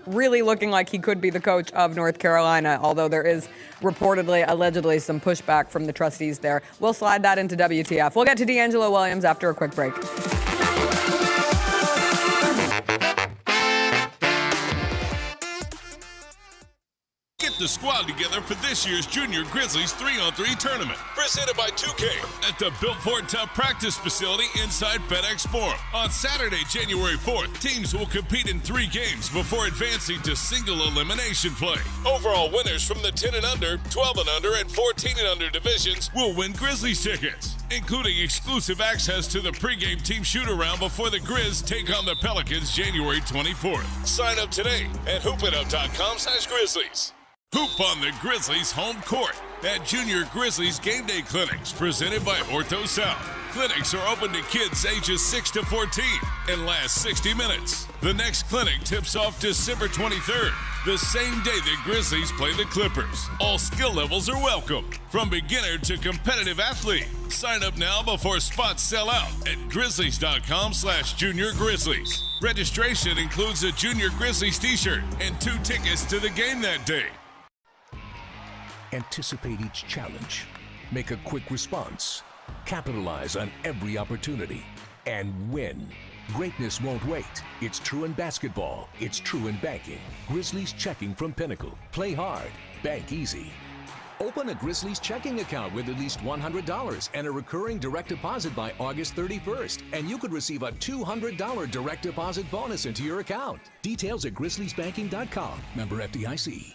really looking like he could be the coach of North Carolina, although there is reportedly, allegedly, some pushback from the trustees there. We'll slide that into WTF. We'll get to DeAngelo Williams after a quick break. Get the squad together for this year's Junior Grizzlies 3-on-3 tournament. Presented by 2K at the Built Ford Tough practice facility inside FedEx Forum. On Saturday, January 4th, teams will compete in 3 games before advancing to single elimination play. Overall winners from the 10 and under, 12 and under, and 14 and under divisions will win Grizzlies tickets, including exclusive access to the pregame team shoot-around before the Grizz take on the Pelicans January 24th. Sign up today at hoopitup.com/Grizzlies. Hoop on the Grizzlies' home court at Junior Grizzlies Game Day Clinics presented by O.H.I.O South. Clinics are open to kids ages 6 to 14 and last 60 minutes. The next clinic tips off December 23rd, the same day the Grizzlies play the Clippers. All skill levels are welcome, from beginner to competitive athlete. Sign up now before spots sell out at grizzlies.com/Junior Grizzlies. Registration includes a Junior Grizzlies t-shirt and 2 tickets to the game that day. Anticipate each challenge. Make a quick response. Capitalize on every opportunity. And win. Greatness won't wait. It's true in basketball. It's true in banking. Grizzlies Checking from Pinnacle. Play hard. Bank easy. Open a Grizzlies checking account with at least $100 and a recurring direct deposit by August 31st. And you could receive a $200 direct deposit bonus into your account. Details at grizzliesbanking.com. Member FDIC.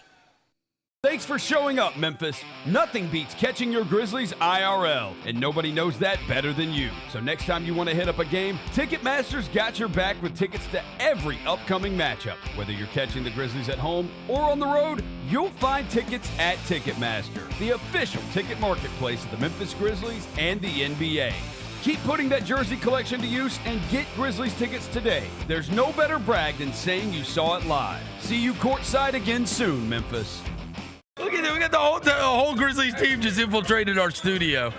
Thanks for showing up, Memphis. Nothing beats catching your Grizzlies IRL, and nobody knows that better than you. So next time you want to hit up a game, Ticketmaster's got your back with tickets to every upcoming matchup. Whether you're catching the Grizzlies at home or on the road, you'll find tickets at Ticketmaster, the official ticket marketplace of the Memphis Grizzlies and the NBA. Keep putting that jersey collection to use and get Grizzlies tickets today. There's no better brag than saying you saw it live. See you courtside again soon, Memphis. Look at that. We got the whole Grizzlies team just infiltrated our studio.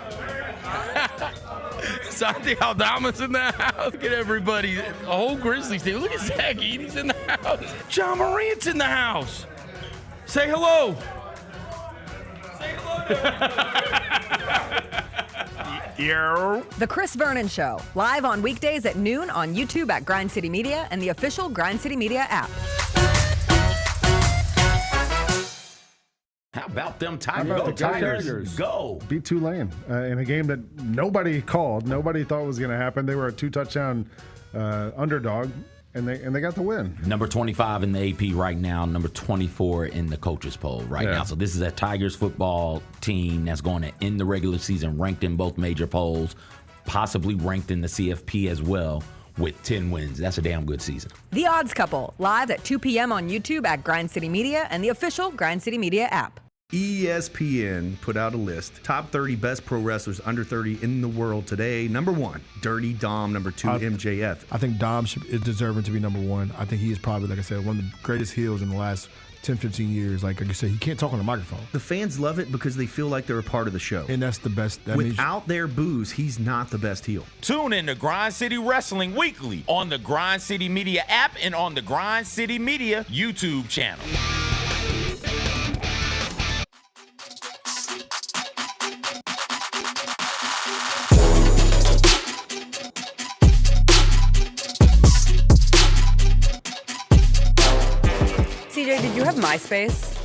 Santi Aldama's in the house. Look at everybody. The whole Grizzlies team. Look at Zach Edey's in the house. John Morant's in the house. Say hello. Say hello. The Chris Vernon Show, live on weekdays at noon on YouTube at Grind City Media and the official Grind City Media app. How about them How Tigers? about Go the Tigers. Go. Beat Tulane in a game that nobody called. Nobody thought was going to happen. They were a 2-touchdown underdog, and they got the win. Number 25 in the AP right now, number 24 in the coaches poll right now. So this is a Tigers football team that's going to end the regular season ranked in both major polls, possibly ranked in the CFP as well, with 10 wins. That's a damn good season. The Odds Couple, live at 2 p.m. on YouTube at Grind City Media and the official Grind City Media app. ESPN put out a list. Top 30 best pro wrestlers under 30 in the world today. Number 1, Dirty Dom. Number 2, MJF. I think Dom is deserving to be number 1. I think he is probably, like I said, one of the greatest heels in the last 10, 15 years. Like you said, he can't talk on the microphone. The fans love it because they feel like they're a part of the show. And that's the best. Without their booze, he's not the best heel. Tune in to Grind City Wrestling weekly on the Grind City Media app and on the Grind City Media YouTube channel. CJ, did you have MySpace?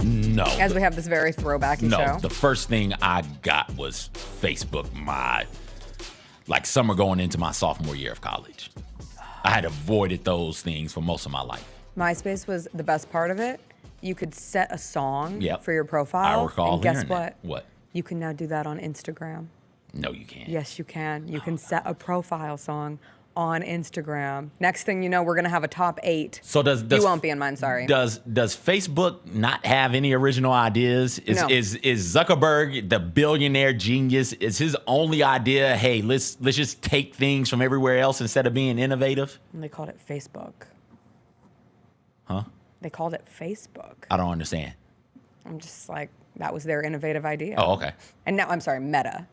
No. As we have this very throwbacky show. No, the first thing I got was Facebook. Like summer going into my sophomore year of college. I had avoided those things for most of my life. MySpace was the best part of it. You could set a song Yep. for your profile. I recall and guess hearing what? that. What? You can now do that on Instagram. No, you can't. Yes, you can. You can set a profile song on Instagram. Next thing you know, we're going to have a top 8. So does you won't be in mine, sorry. Does Facebook not have any original ideas? No. Is Zuckerberg, the billionaire genius, is his only idea, hey, let's just take things from everywhere else instead of being innovative? And they called it Facebook. Huh? They called it Facebook. I don't understand. I'm just like, that was their innovative idea. Oh, okay. And now, I'm sorry, Meta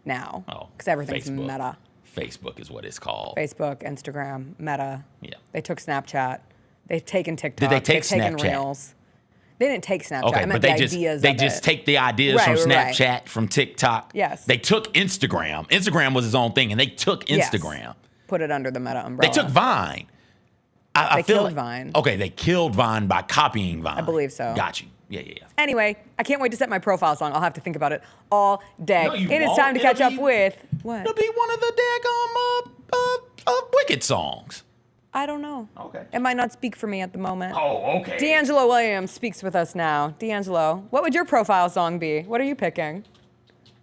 now. Oh, because everything's Facebook. Meta. Facebook is what it's called. Facebook, Instagram, Meta. Yeah. They took Snapchat. They've taken TikTok. Did they take They've taken Snapchat? Reels. They didn't take Snapchat. Okay, I meant but the ideas they of just it. take the ideas from Snapchat, from TikTok. Yes. They took Instagram. Instagram was his own thing, and they took Instagram. Yes. Put it under the Meta umbrella. They took Vine. I They feel killed like, Vine. Okay, they killed Vine by copying Vine. I believe so. Got you. Yeah. Anyway, I can't wait to set my profile song. I'll have to think about it all day. No, you It is won't. time to catch It'll up be- with what? It'll be one of the daggone Wicked songs. I don't know. Okay. It might not speak for me at the moment. Oh, okay. DeAngelo Williams speaks with us now. DeAngelo, what would your profile song be? What are you picking?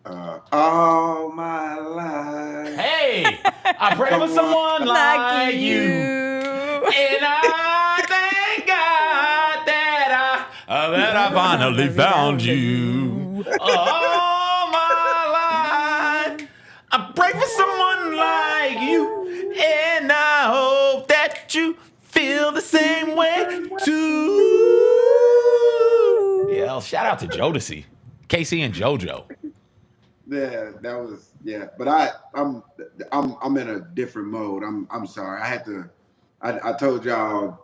All my life. Hey, I pray for someone like you. And I thank God that I finally found you. All my life, I pray for someone like you. And I hope that you feel the same way too. Yeah, shout out to Jodeci, Casey and JoJo. Yeah, that was But I'm in a different mode. I'm sorry. I told y'all,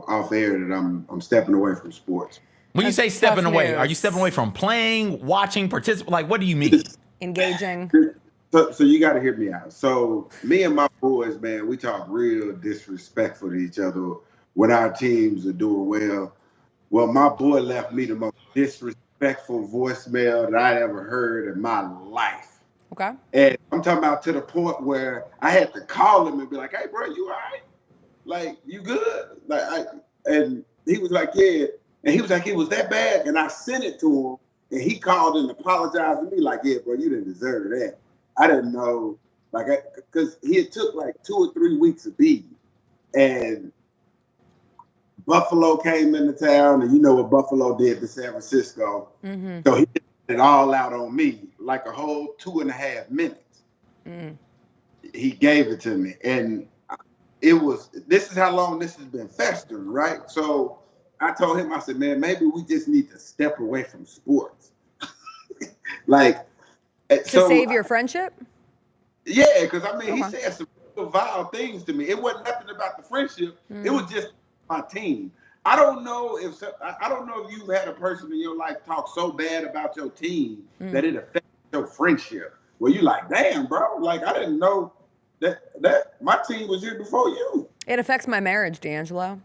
off air that I'm stepping away from sports. When you say That's stepping tough away, news. are you stepping away from playing, watching, participating? Like, what do you mean? Engaging. So you got to hear me out. So me and my boys, man, we talk real disrespectful to each other when our teams are doing well. Well, my boy left me the most disrespectful voicemail that I'd ever heard in my life. Okay. And I'm talking about to the point where I had to call him and be like, "Hey, bro, you all right? Like, you good?" And he was like, "Yeah." And he was like, "It was that bad?" And I sent it to him, and he called and apologized to me like, "Yeah, bro, you didn't deserve that." I didn't know, because he had took like 2 or 3 weeks of beating, and Buffalo came into town, and you know what Buffalo did to San Francisco. Mm-hmm. So he did it all out on me, like a whole 2.5 minutes. Mm. He gave it to me, and this is how long this has been festering, right? So I told him, I said, "Man, maybe we just need to step away from sports." To save your friendship? Yeah, because he Okay. said some real vile things to me. It wasn't nothing about the friendship. Mm. It was just my team. I don't know if you've had a person in your life talk so bad about your team that it affects your friendship. Well, you like, damn, bro. Like, I didn't know that my team was here before you. It affects my marriage, DeAngelo.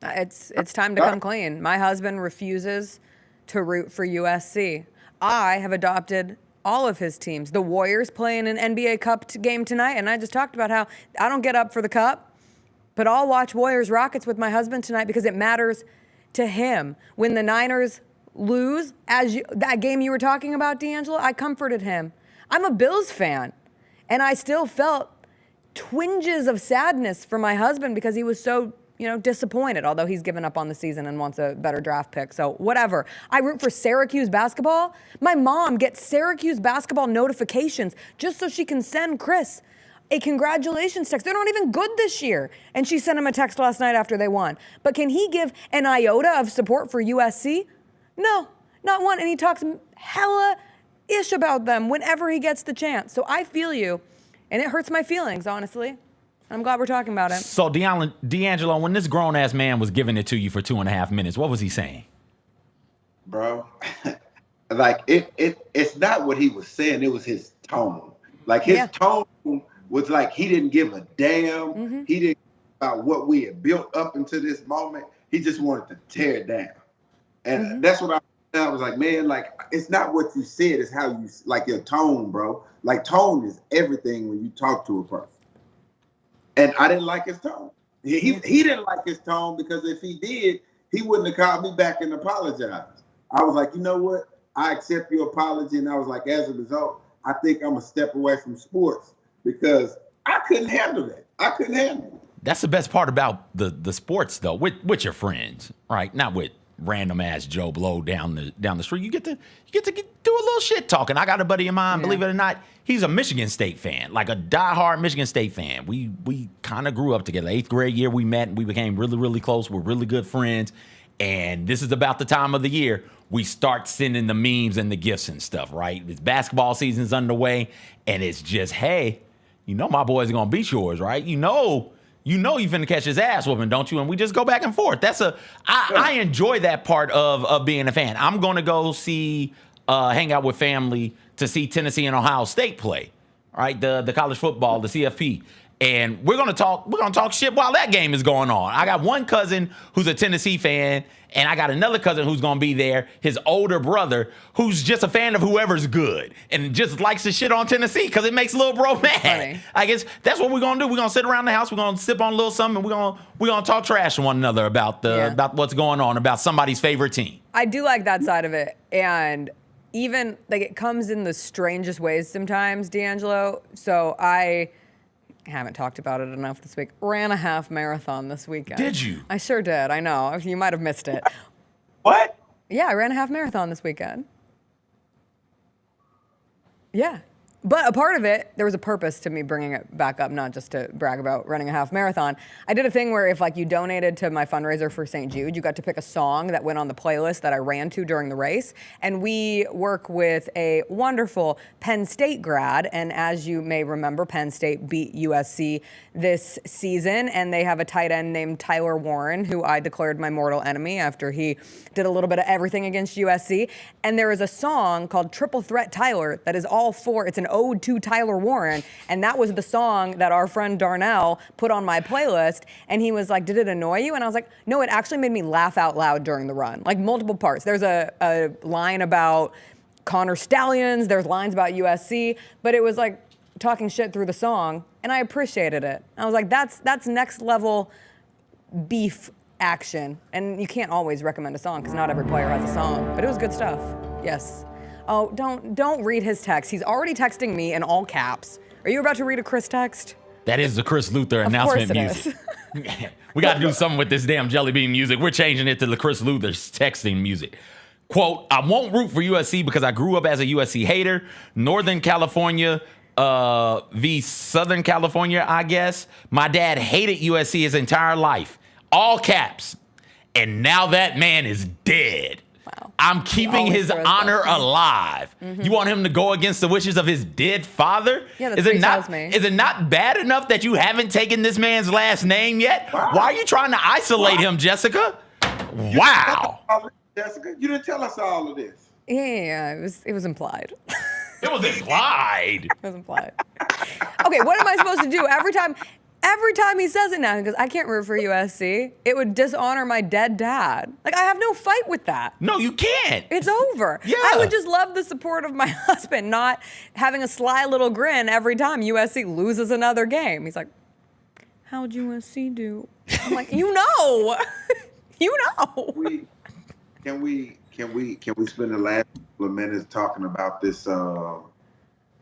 It's time to come clean. My husband refuses to root for USC. I have adopted all of his teams. The Warriors playing an NBA Cup game tonight, and I just talked about how I don't get up for the Cup, but I'll watch Warriors Rockets with my husband tonight because it matters to him. When the Niners lose, that game you were talking about, DeAngelo, I comforted him. I'm a Bills fan, and I still felt twinges of sadness for my husband because he was so disappointed, although he's given up on the season and wants a better draft pick. So whatever. I root for Syracuse basketball. My mom gets Syracuse basketball notifications just so she can send Chris a congratulations text. They're not even good this year. And she sent him a text last night after they won. But can he give an iota of support for USC? No, not one. And he talks hella ish about them whenever he gets the chance. So I feel you. And it hurts my feelings, honestly. I'm glad we're talking about it. So, DeAngelo, when this grown-ass man was giving it to you for 2.5 minutes, what was he saying? Bro, it's not what he was saying. It was his tone. Like, his tone was like he didn't give a damn. Mm-hmm. He didn't care about what we had built up into this moment. He just wanted to tear it down. And that's what I was like, man, like, it's not what you said, it's how you, like, your tone, bro. Like, tone is everything when you talk to a person. And I didn't like his tone. He didn't like his tone because if he did, he wouldn't have called me back and apologized. I was like, you know what? I accept your apology. And I was like, as a result, I think I'm going to step away from sports because I couldn't handle that. I couldn't handle it. That's the best part about the sports, though, with your friends, right? Not with random ass Joe Blow down the street. You get to do a little shit talking. I got a buddy of mine, believe it or not, he's a Michigan State fan, like a diehard Michigan State fan. We kind of grew up together. 8th grade year we met, and we became really, really close. We're really good friends. And this is about the time of the year we start sending the memes and the gifts and stuff, right? It's basketball season's underway, and it's just, hey, my boys are gonna beat yours, right? You know you finna catch his ass whooping, don't you? And we just go back and forth. I enjoy that part of being a fan. I'm gonna go hang out with family to see Tennessee and Ohio State play, right? The college football, the CFP. And we're gonna talk shit while that game is going on. I got one cousin who's a Tennessee fan, and I got another cousin who's gonna be there, his older brother, who's just a fan of whoever's good and just likes to shit on Tennessee because it makes little bro mad. Funny. I guess that's what we're gonna do. We're gonna sit around the house, we're gonna sip on a little something, and we're gonna talk trash to one another about what's going on, about somebody's favorite team. I do like that side of it, and even like it comes in the strangest ways sometimes, DeAngelo. So I haven't talked about it enough this week. Ran a half marathon this weekend. Did you? I sure did. I know. You might have missed it. What? Yeah, I ran a half marathon this weekend. Yeah. But a part of it, there was a purpose to me bringing it back up, not just to brag about running a half marathon. I did a thing where if you donated to my fundraiser for St. Jude, you got to pick a song that went on the playlist that I ran to during the race. And we work with a wonderful Penn State grad. And as you may remember, Penn State beat USC this season. And they have a tight end named Tyler Warren, who I declared my mortal enemy after he did a little bit of everything against USC. And there is a song called Triple Threat Tyler that is all for, it's an ode to Tyler Warren, and that was the song that our friend Darnell put on my playlist, and he was like, did it annoy you? And I was like, no, it actually made me laugh out loud during the run, like multiple parts. There's a line about Connor Stallions, there's lines about USC, but it was like talking shit through the song, and I appreciated it. I was like, that's next level beef action, and you can't always recommend a song because not every player has a song, but it was good stuff. Yes. Oh, don't read his text. He's already texting me in all caps. Are you about to read a Chris text? That is the Chris Luther announcement music. We got to do something with this damn Jelly Bean music. We're changing it to the Chris Luther's texting music. Quote, I won't root for USC because I grew up as a USC hater. Northern California v. Southern California, I guess. My dad hated USC his entire life. All caps. And now that man is dead. Wow. I'm keeping his honor alive. Mm-hmm. You want him to go against the wishes of his dead father? Yeah, that's what he tells me. Is it not bad enough that you haven't taken this man's last name yet? Wow. Why are you trying to isolate him, Jessica? Wow. Jessica, you didn't tell us all of this. Yeah, it was implied. It was implied. It was implied. Okay, what am I supposed to do? Every time he says it now, he goes, I can't root for USC. It would dishonor my dead dad. Like, I have no fight with that. No, you can't. It's over. Yeah. I would just love the support of my husband, not having a sly little grin every time USC loses another game. He's like, how'd USC do? I'm like, you know. You know. Can we spend the last couple of minutes talking about this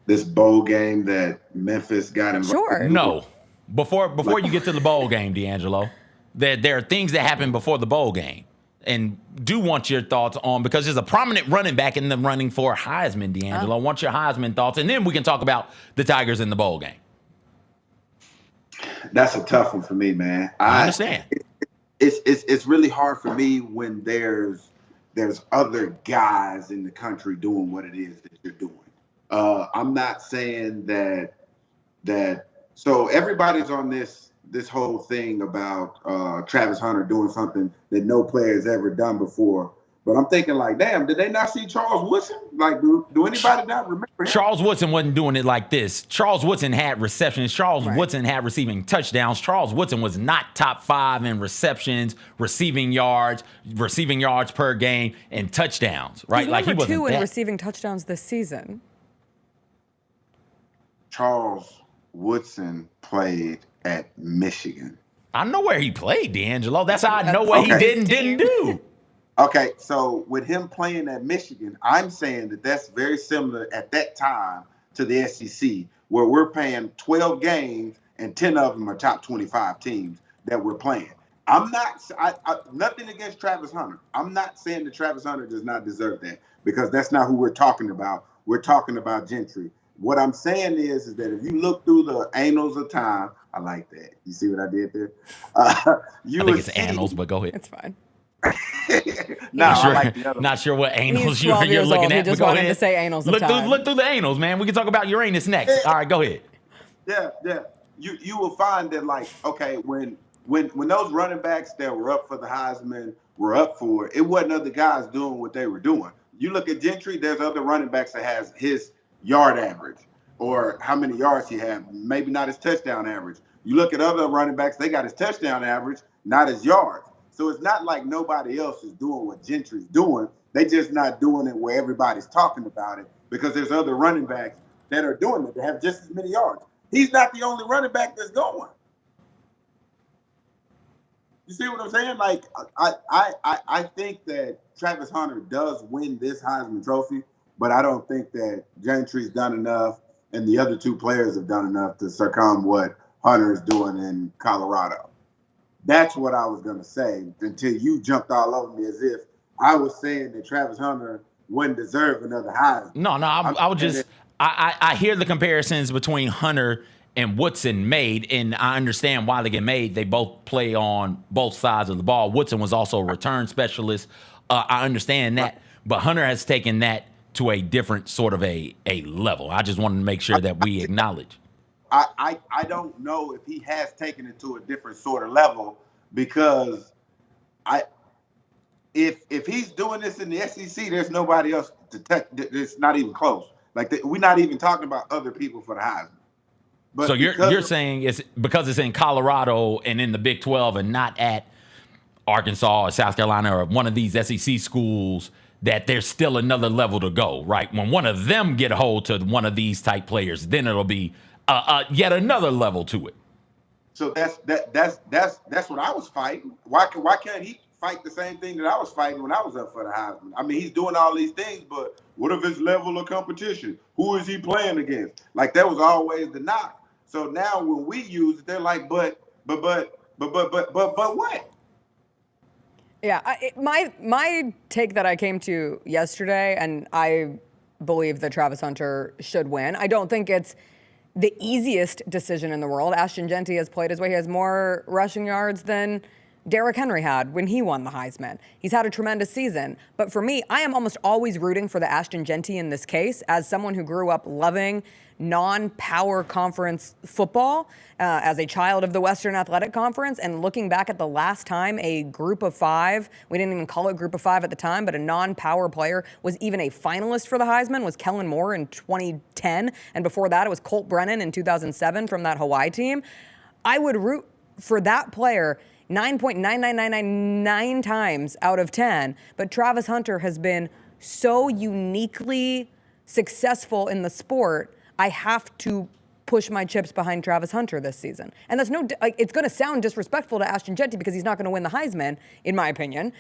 this bowl game that Memphis got involved? Sure. No. Before you get to the bowl game, DeAngelo, there are things that happen before the bowl game, and do want your thoughts on, because there's a prominent running back in the running for Heisman, DeAngelo. I want your Heisman thoughts, and then we can talk about the Tigers in the bowl game. That's a tough one for me, man. I understand. It's really hard for me when there's other guys in the country doing what it is that you're doing. I'm not saying that. So everybody's on this whole thing about Travis Hunter doing something that no player has ever done before. But I'm thinking, like, damn, did they not see Charles Woodson? Like, do anybody not remember him? Charles Woodson wasn't doing it like this. Charles Woodson had receptions. Charles Woodson had receiving touchdowns. Charles Woodson was not top 5 in receptions, receiving yards per game, and touchdowns, right? He's like he wasn't 2 in receiving touchdowns this season. Charles Woodson played at Michigan. I know where he played, DeAngelo. That's how I know what he didn't do. Okay, so with him playing at Michigan, I'm saying that that's very similar at that time to the SEC, where we're paying 12 games and 10 of them are top 25 teams that we're playing. I'm not, nothing against Travis Hunter. I'm not saying that Travis Hunter does not deserve that, because that's not who we're talking about. We're talking about Gentry. What I'm saying is that if you look through the annals of time, I like that. You see what I did there? I think it's annals, but go ahead. It's fine. Not sure what annals He's you're 12 years looking old. at. He just but go wanted ahead. to say annals of Look time. through the annals, man. We can talk about Uranus next. All right, go ahead. Yeah. You will find that, like, okay, when those running backs that were up for the Heisman were up for it, it wasn't other guys doing what they were doing. You look at Gentry, there's other running backs that has his yard average or how many yards he had, maybe not his touchdown average. You look at other running backs, they got his touchdown average, not his yards. So it's not like nobody else is doing what Gentry's doing. They just not doing it where everybody's talking about it, because there's other running backs that are doing it. They have just as many yards. He's not the only running back that's going. You see what I'm saying? Like, I think that Travis Hunter does win this Heisman Trophy, but I don't think that Gentry's done enough and the other two players have done enough to succumb what Hunter is doing in Colorado. That's what I was going to say until you jumped all over me as if I was saying that Travis Hunter wouldn't deserve another Heisman. No, I would just I hear the comparisons between Hunter and Woodson made, and I understand why they get made. They both play on both sides of the ball. Woodson was also a return specialist. I understand that, but Hunter has taken that to a different sort of a level. I just wanted to make sure that we acknowledge. I don't know if he has taken it to a different sort of level, because if he's doing this in the SEC, there's nobody else to touch. It's not even close. Like, we're not even talking about other people for the Heisman. But so you're saying it's because it's in Colorado and in the Big 12 and not at Arkansas or South Carolina or one of these SEC schools, that there's still another level to go, right? When one of them get a hold to one of these type players, then it'll be yet another level to it. So that's what I was fighting. Why can't he fight the same thing that I was fighting when I was up for the Heisman? I mean, he's doing all these things, but what of his level of competition? Who is he playing against? Like, that was always the knock. So now when we use it, they're like, but what? Yeah, my take that I came to yesterday, and I believe that Travis Hunter should win. I don't think it's the easiest decision in the world. Ashton Jeanty has played his way. He has more rushing yards than Derrick Henry had when he won the Heisman. He's had a tremendous season. But for me, I am almost always rooting for the Ashton Jeanty in this case, as someone who grew up loving non-power conference football as a child of the Western Athletic Conference, and looking back at the last time a group of five, we didn't even call it group of five at the time, but a non-power player was even a finalist for the Heisman, was Kellen Moore in 2010. And before that, it was Colt Brennan in 2007 from that Hawaii team. I would root for that player 9.99999 times out of 10, but Travis Hunter has been so uniquely successful in the sport, I have to push my chips behind Travis Hunter this season. And that's it's going to sound disrespectful to Ashton Jeanty because he's not going to win the Heisman, in my opinion.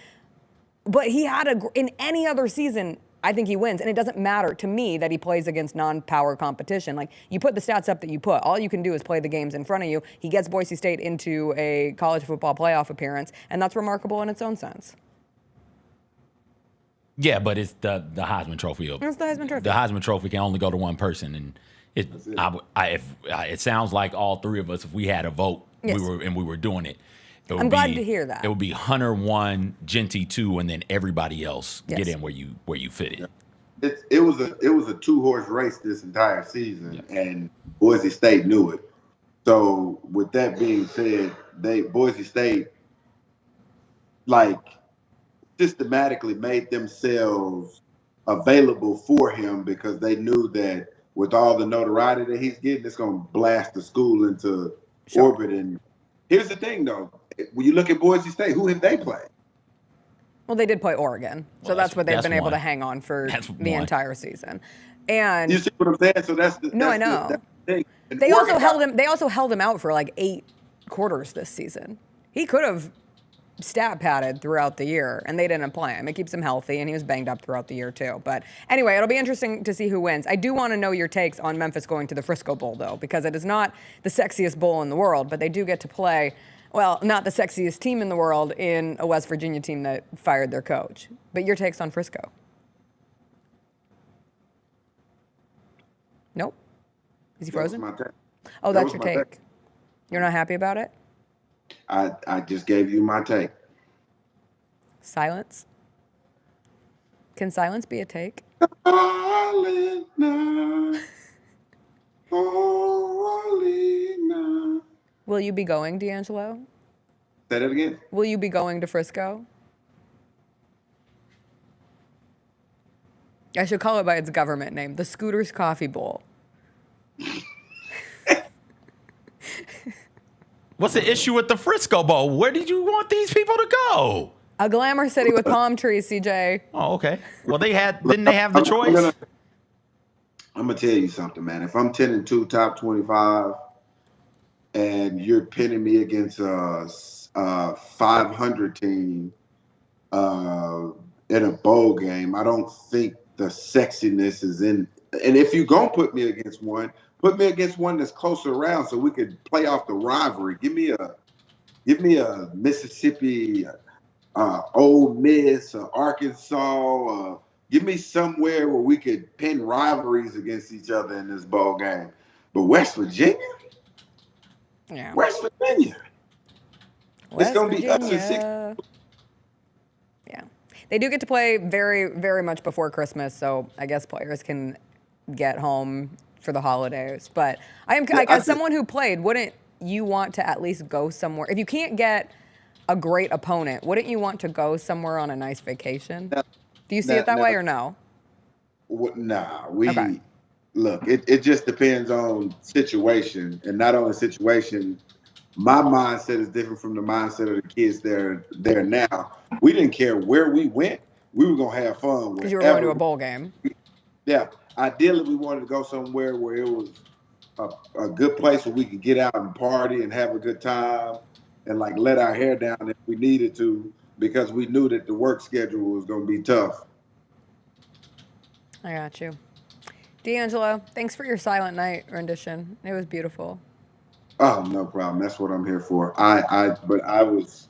But he had in any other season, I think he wins. And it doesn't matter to me that he plays against non-power competition. Like, you put the stats up that you put. All you can do is play the games in front of you. He gets Boise State into a college football playoff appearance, and that's remarkable in its own sense. Yeah, but it's the Heisman Trophy. It's the Heisman Trophy. The Heisman Trophy can only go to one person, and it sounds like all three of us, if we had a vote, yes, we were doing it. I'm glad to hear that. It would be Hunter 1, Jeanty 2, and then everybody else Yes. get in where you fit in. It was a two-horse race this entire season, and Boise State knew it. So with that being said, Boise State systematically made themselves available for him, because they knew that with all the notoriety that he's getting, it's going to blast the school into orbit. And here's the thing, though. When you look at Boise State, who have they played? Well, they did play Oregon, so that's what they've been able to hang on for the entire season. And you see what I'm saying? So that's the I know. That's the thing. And They also held him out for like 8 quarters this season. He could have stat padded throughout the year, and they didn't play him. It keeps him healthy, and he was banged up throughout the year too. But anyway, it'll be interesting to see who wins. I do want to know your takes on Memphis going to the Frisco Bowl, though, because it is not the sexiest bowl in the world, but they do get to play, well, not the sexiest team in the world in a West Virginia team that fired their coach. But your takes on Frisco? Nope. Is he frozen? Oh, that's your take. You're not happy about it? I just gave you my take. Silence? Can silence be a take? Silent night, holy night. Will you be going, DeAngelo? Say that again? Will you be going to Frisco? I should call it by its government name, the Scooters Coffee Bowl. What's the issue with the Frisco Bowl? Where did you want these people to go? A glamour city with palm trees, CJ. Oh, okay. Well, didn't they have the choice? I'm gonna tell you something, man. If I'm 10-2, top 25, and you're pinning me against a 500 team in a bowl game, I don't think the sexiness is in. And if you're gonna put me against one, put me against one that's closer around so we could play off the rivalry. Give me a Mississippi, Ole Miss, Arkansas. Give me somewhere where we could pin rivalries against each other in this bowl game. But West Virginia? Yeah. West Virginia. It's going to be up to 6. Yeah. They do get to play very, very much before Christmas, so I guess players can get home for the holidays. But as someone who played, wouldn't you want to at least go somewhere? If you can't get a great opponent, wouldn't you want to go somewhere on a nice vacation? Do you see it that way or no? Nah, look, it just depends on situation, and not only situation. My mindset is different from the mindset of the kids there now. We didn't care where we went. We were going to have fun. Because you were going to a bowl game. Yeah. Ideally, we wanted to go somewhere where it was a good place where we could get out and party and have a good time and, like, let our hair down if we needed to, because we knew that the work schedule was going to be tough. I got you. DeAngelo, thanks for your Silent Night rendition. It was beautiful. Oh, no problem. That's what I'm here for. But I was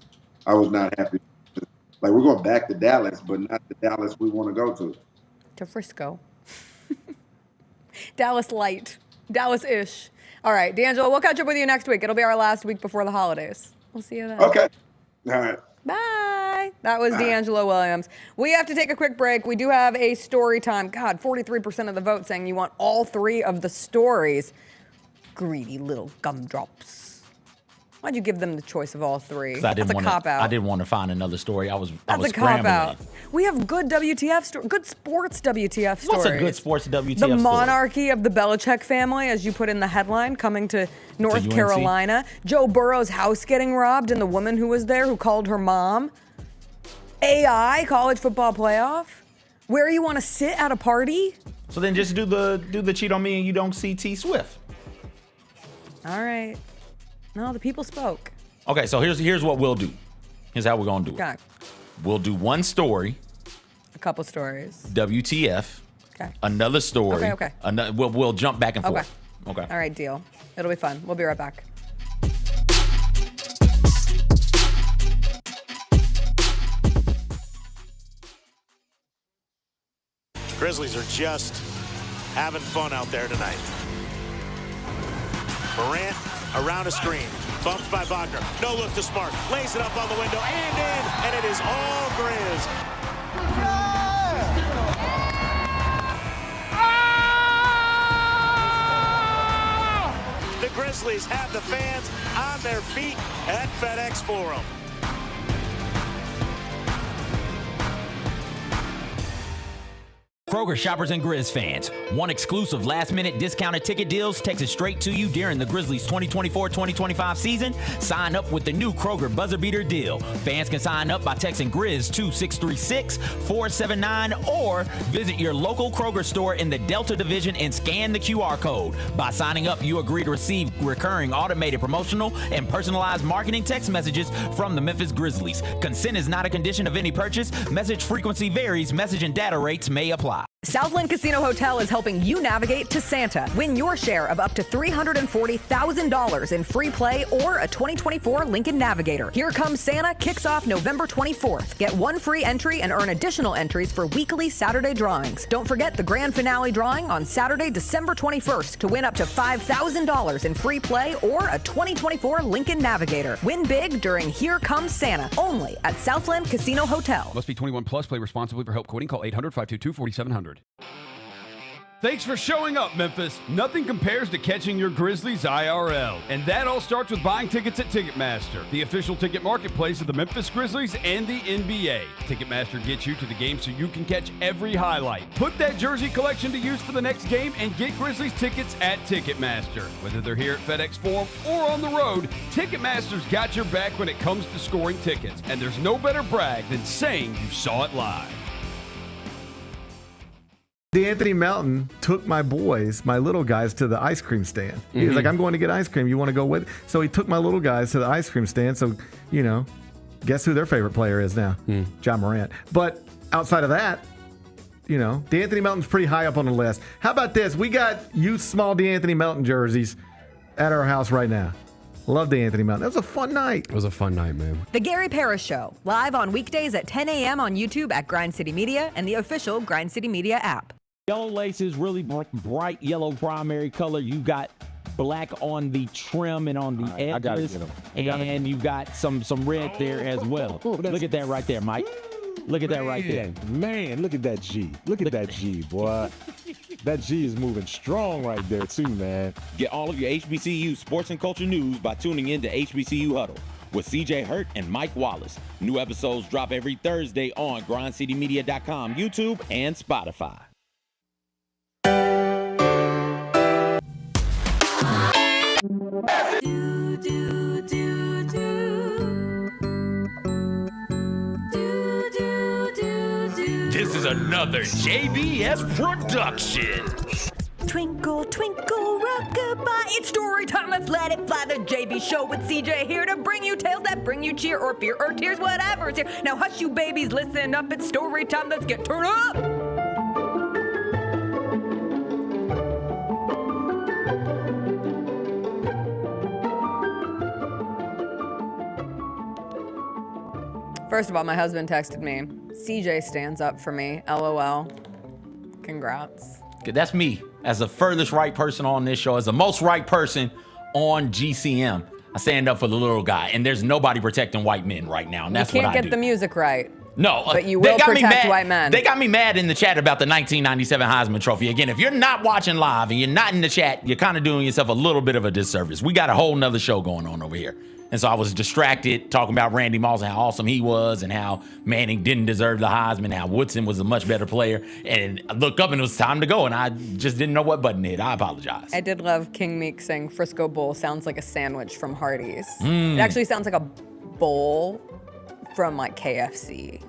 not happy. Like, we're going back to Dallas, but not the Dallas we want to go to. To Frisco. Dallas light. Dallas-ish. All right, DeAngelo, we'll catch up with you next week. It'll be our last week before the holidays. We'll see you then. Okay. All right. Bye. That was DeAngelo Williams. We have to take a quick break. We do have a story time. God, 43% of the vote saying you want all 3 of the stories. Greedy little gumdrops. Why'd you give them the choice of all 3? That's a cop-out. I didn't want to find another story. I was That's a scrambling. cop-out. We have good WTF stories, good sports WTF stories. What's a good sports WTF The story? monarchy of the Belichick family, as you put in the headline, coming to North Carolina. Joe Burrow's house getting robbed and the woman who was there who called her mom. AI, college football playoff. Where you want to sit at a party? So then just do the cheat on me and you don't see T Swift. All right. No, the people spoke. Okay, so here's what we'll do. Here's how we're gonna do it. Okay. We'll do one story. A couple stories. WTF. Okay. Another story. Okay. We'll jump back and forth. Okay. All right, deal. It'll be fun. We'll be right back. Grizzlies are just having fun out there tonight. Morant around a screen, bumped by Wagner. No look to Smart, lays it up on the window and in, and it is all Grizz. The Grizzlies have the fans on their feet at FedEx Forum. Kroger shoppers and Grizz fans, want exclusive last-minute discounted ticket deals texted straight to you during the Grizzlies 2024-2025 season? Sign up with the new Kroger Buzzer Beater deal. Fans can sign up by texting Grizz to 636-479 or visit your local Kroger store in the Delta Division and scan the QR code. By signing up, you agree to receive recurring automated promotional and personalized marketing text messages from the Memphis Grizzlies. Consent is not a condition of any purchase. Message frequency varies. Message and data rates may apply. Southland Casino Hotel is helping you navigate to Santa. Win your share of up to $340,000 in free play or a 2024 Lincoln Navigator. Here Comes Santa kicks off November 24th. Get one free entry and earn additional entries for weekly Saturday drawings. Don't forget the grand finale drawing on Saturday, December 21st to win up to $5,000 in free play or a 2024 Lincoln Navigator. Win big during Here Comes Santa, only at Southland Casino Hotel. Must be 21 plus. Play responsibly. For help quoting, call 800-522-4700. Thanks for showing up, Memphis. Nothing compares to catching your Grizzlies IRL. And that all starts with buying tickets at Ticketmaster, the official ticket marketplace of the Memphis Grizzlies and the NBA. Ticketmaster gets you to the game so you can catch every highlight. Put that jersey collection to use for the next game and get Grizzlies tickets at Ticketmaster. Whether they're here at FedEx Forum or on the road, Ticketmaster's got your back when it comes to scoring tickets. And there's no better brag than saying you saw it live. DeAnthony Melton took my little guys, to the ice cream stand. He was like, I'm going to get ice cream. You want to go with? So he took my little guys to the ice cream stand. So, guess who their favorite player is now? Ja Morant. But outside of that, DeAnthony Melton's pretty high up on the list. How about this? We got youth small DeAnthony Melton jerseys at our house right now. Love DeAnthony Melton. That was a fun night. It was a fun night, man. The Gary Parrish Show, live on weekdays at 10 a.m. on YouTube at Grind City Media and the official Grind City Media app. Yellow laces, really bright yellow primary color. You got black on the trim and on the edges. I gotta get them. And you got some red there as well. Look at that right there, Mike. Look at that right there. Man, look at that G. Look at that G, boy. That G is moving strong right there, too, man. Get all of your HBCU sports and culture news by tuning in to HBCU Huddle with CJ Hurt and Mike Wallace. New episodes drop every Thursday on grindcitymedia.com, YouTube, and Spotify. This is another JBS production. Twinkle, twinkle, rockabye. It's story time. Let's let it fly. The JB Show with CJ here to bring you tales that bring you cheer or fear or tears, whatever's here. Now hush you babies, listen up. It's story time. Let's get turned up. First of all, my husband texted me, CJ stands up for me, LOL. Congrats. That's me as the furthest right person on this show, as the most right person on GCM. I stand up for the little guy, and there's nobody protecting white men right now, and that's what I do. You can't get the music right. No. But you will protect white men. They got me mad in the chat about the 1997 Heisman Trophy. Again, if you're not watching live and you're not in the chat, you're kind of doing yourself a little bit of a disservice. We got a whole nother show going on over here. And so I was distracted talking about Randy Moss and how awesome he was and how Manning didn't deserve the Heisman, how Woodson was a much better player. And I looked up and it was time to go, and I just didn't know what button to hit. I apologize. I did love King Meek saying Frisco Bowl sounds like a sandwich from Hardee's. It actually sounds like a bowl from like KFC.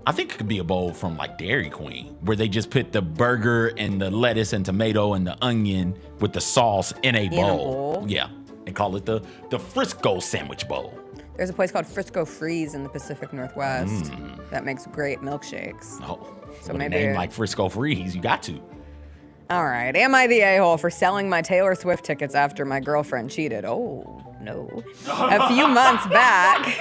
I think it could be a bowl from like Dairy Queen, where they just put the burger and the lettuce and tomato and the onion with the sauce in a bowl. Yeah. And call it the Frisco Sandwich Bowl. There's a place called Frisco Freeze in the Pacific Northwest that makes great milkshakes. Oh, so maybe a name like Frisco Freeze, you got to. All right, am I the a-hole for selling my Taylor Swift tickets after my girlfriend cheated? Oh, no. A few months back,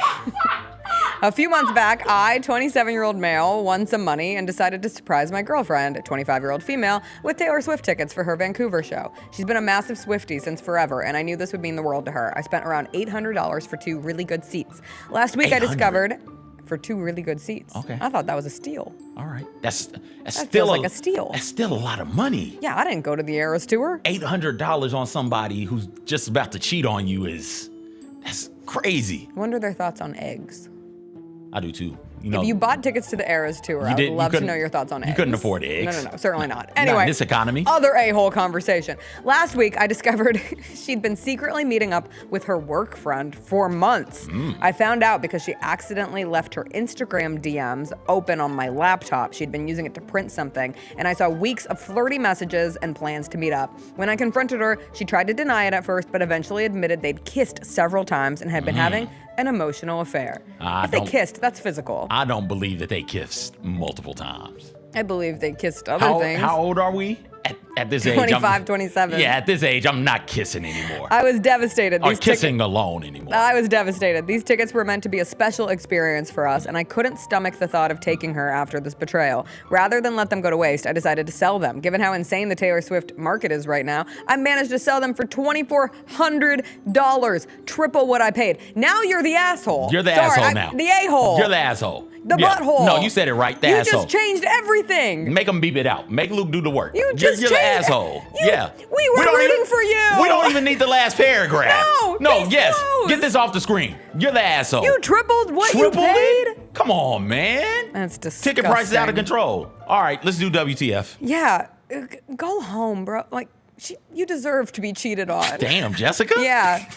I, 27-year-old male, won some money and decided to surprise my girlfriend, a 25-year-old female, with Taylor Swift tickets for her Vancouver show. She's been a massive Swiftie since forever, and I knew this would mean the world to her. I spent around $800 for 2 really good seats. Last week, I discovered for 2 really good seats. Okay. I thought that was a steal. All right. That still feels like a steal. That's still a lot of money. Yeah, I didn't go to the Eras tour. $800 on somebody who's just about to cheat on you that's crazy. I wonder their thoughts on eggs. I do too. You know, if you bought tickets to the Eras tour, I would love to know your thoughts on eggs. You couldn't afford eggs. No, certainly not. Not Anyway, in this economy. Other a-hole conversation. Last week, I discovered she'd been secretly meeting up with her work friend for months. I found out because she accidentally left her Instagram DMs open on my laptop. She'd been using it to print something, and I saw weeks of flirty messages and plans to meet up. When I confronted her, she tried to deny it at first, but eventually admitted they'd kissed several times and had been having an emotional affair. If they kissed, that's physical. I don't believe that they kissed multiple times. I believe they kissed other things. How old are we? At this age, 25, 27. Yeah, at this age, I'm not kissing anymore. I was devastated. Or kissing alone anymore. I was devastated. These tickets were meant to be a special experience for us, and I couldn't stomach the thought of taking her after this betrayal. Rather than let them go to waste, I decided to sell them. Given how insane the Taylor Swift market is right now, I managed to sell them for $2,400, triple what I paid. Now you're the asshole. You're the asshole now. The a-hole. You're the asshole. The butthole. No, you said it right. The asshole. You just changed everything. Make them beep it out. Make Luke do the work. You just You're the asshole. Yeah. We were rooting for you. We don't even need the last paragraph. No, yes. Get this off the screen. You're the asshole. You tripled what you paid? It? Come on, man. That's disgusting. Ticket prices out of control. All right, let's do WTF. Yeah. Go home, bro. Like, you deserve to be cheated on. Damn, Jessica. Yeah.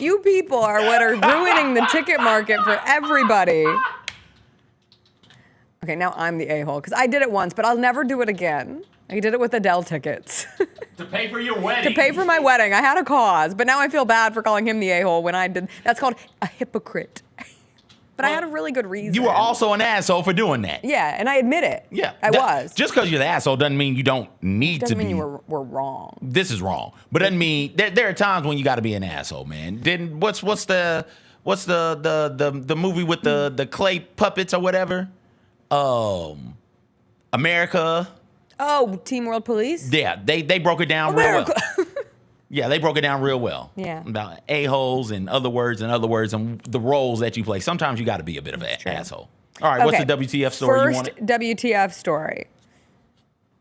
You people are what are ruining the ticket market for everybody. Okay, now I'm the a-hole, because I did it once, but I'll never do it again. I did it with Adele tickets. To pay for your wedding. To pay for my wedding. I had a cause, but now I feel bad for calling him the a-hole when I did. That's called a hypocrite. But I had a really good reason. You were also an asshole for doing that. Yeah, and I admit it. Yeah. I was. Just because you're the asshole doesn't mean you don't need to be. Doesn't mean you were wrong. This is wrong. But doesn't mean there are times when you got to be an asshole, man. What's the movie with the clay puppets or whatever? America. Oh, Team World Police? Yeah, they broke it down real well. Yeah, they broke it down real well. Yeah. About a-holes and other words and the roles that you play. Sometimes you got to be a bit of an asshole. All right, what's the WTF story you wanted? First WTF story.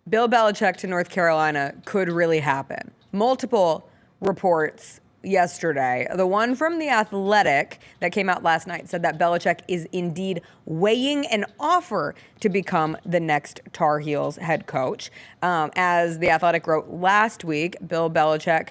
Bill Belichick to North Carolina could really happen. Multiple reports yesterday. The one from The Athletic that came out last night said that Belichick is indeed weighing an offer to become the next Tar Heels head coach. As The Athletic wrote last week, Bill Belichick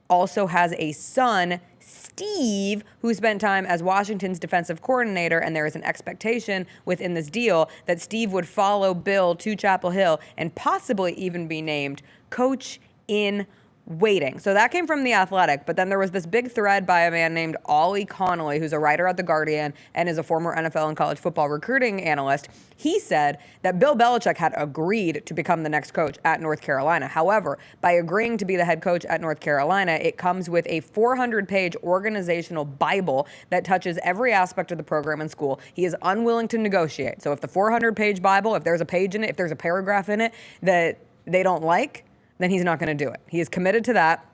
also has a son, Steve, who spent time as Washington's defensive coordinator, and there is an expectation within this deal that Steve would follow Bill to Chapel Hill and possibly even be named coach in waiting. So that came from The Athletic, but then there was this big thread by a man named Ollie Connolly, who's a writer at The Guardian and is a former NFL and college football recruiting analyst. He said that Bill Belichick had agreed to become the next coach at North Carolina. However, by agreeing to be the head coach at North Carolina, it comes with a 400-page organizational Bible that touches every aspect of the program and school. He is unwilling to negotiate. So if the 400-page Bible, if there's a page in it, if there's a paragraph in it that they don't like, then he's not going to do it. He is committed to that.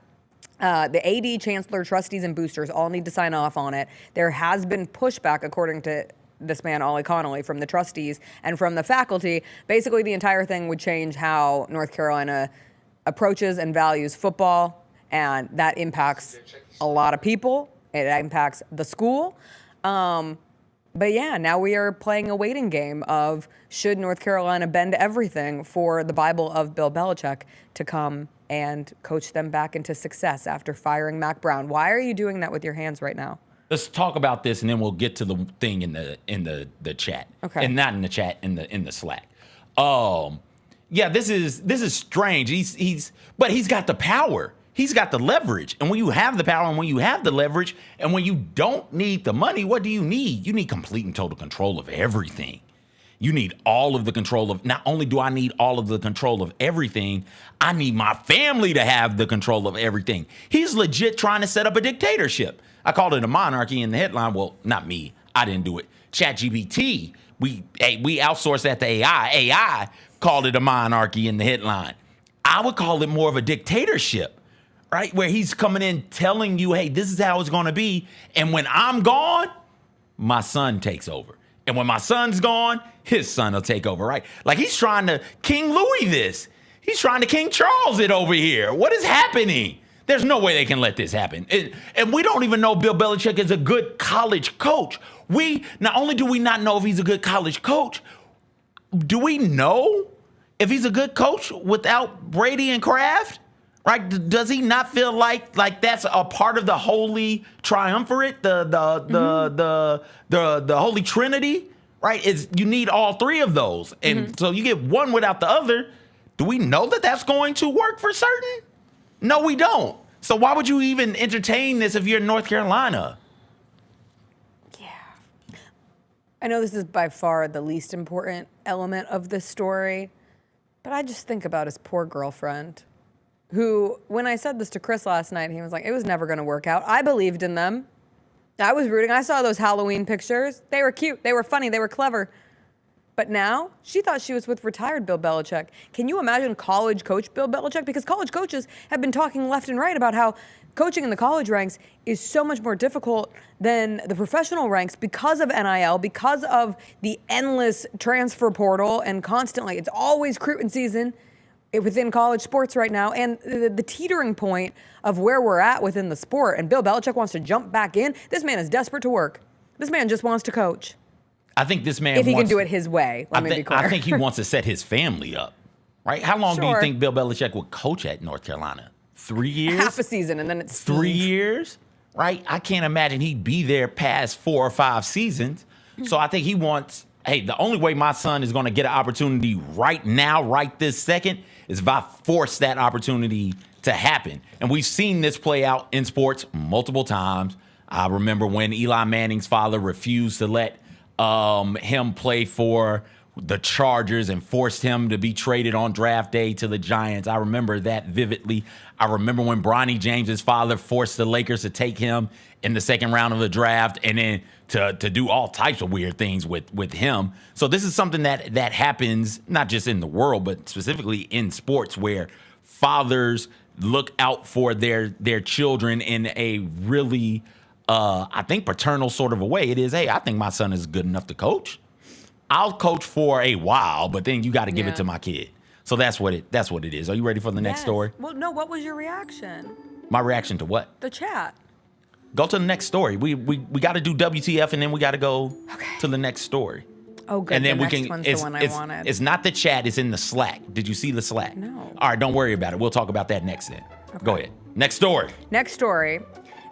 The AD, chancellor, trustees, and boosters all need to sign off on it. There has been pushback, according to this man, Ollie Connolly, from the trustees and from the faculty. Basically, the entire thing would change how North Carolina approaches and values football, and that impacts a lot of people. It impacts the school. But yeah, now we are playing a waiting game of should North Carolina bend everything for the Bible of Bill Belichick to come and coach them back into success after firing Mac Brown. Why are you doing that with your hands right now? Let's talk about this, and then we'll get to the thing in the chat. Okay. And not in the chat, in the Slack. Yeah, this is strange. But he's got the power. He's got the leverage. And when you have the power and when you have the leverage and when you don't need the money, what do you need? You need complete and total control of everything. You need all of the control of, not only do I need all of the control of everything, I need my family to have the control of everything. He's legit trying to set up a dictatorship. I called it a monarchy in the headline. Well, not me. I didn't do it. ChatGPT, we outsourced that to AI. AI called it a monarchy in the headline. I would call it more of a dictatorship. Right, where he's coming in telling you, hey, this is how it's going to be. And when I'm gone, my son takes over. And when my son's gone, his son will take over, right? Like he's trying to King Louis this. He's trying to King Charles it over here. What is happening? There's no way they can let this happen. And we don't even know Bill Belichick is a good college coach. Not only do we not know if he's a good college coach, do we know if he's a good coach without Brady and Kraft? Right? Does he not feel like that's a part of the holy triumvirate, the holy trinity? Right? You need all three of those, and so you get one without the other. Do we know that that's going to work for certain? No, we don't. So why would you even entertain this if you're in North Carolina? Yeah. I know this is by far the least important element of this story, but I just think about his poor girlfriend, who, when I said this to Chris last night, he was like, it was never going to work out. I believed in them. I was rooting. I saw those Halloween pictures. They were cute. They were funny. They were clever. But now, she thought she was with retired Bill Belichick. Can you imagine college coach Bill Belichick? Because college coaches have been talking left and right about how coaching in the college ranks is so much more difficult than the professional ranks because of NIL, because of the endless transfer portal and constantly, it's always recruiting season within college sports right now, and the teetering point of where we're at within the sport. And Bill Belichick wants to jump back in. This man is desperate to work. This man just wants to coach. I think this man if he can do it his way, let me be clear. I think he wants to set his family up, right? How long do you think Bill Belichick would coach at North Carolina? 3 years? Half a season, and then it's 3 years, right? I can't imagine he'd be there past 4 or 5 seasons. So I think he wants, hey, the only way my son is going to get an opportunity right now, right this second, is if I force that opportunity to happen. And we've seen this play out in sports multiple times. I remember when Eli Manning's father refused to let him play for the Chargers and forced him to be traded on draft day to the Giants. I remember that vividly. I remember when Bronny James's father forced the Lakers to take him in the second round of the draft and then to do all types of weird things with him. So this is something that happens not just in the world, but specifically in sports, where fathers look out for their children in a really I think paternal sort of a way. It is, hey, I think my son is good enough to coach. I'll coach for a while, but then you got to give it to my kid. So that's what it is. Are you ready for the next story? Well, no, what was your reaction? My reaction to what? The chat. Go to the next story. We got to do WTF, and then we got to go to the next story. Oh, good. And then the we next can. one's It's, the one I it's, wanted. it's not the chat. It's in the Slack. Did you see the Slack? No. All right, don't worry about it. We'll talk about that next then. Okay. Go ahead. Next story. Next story.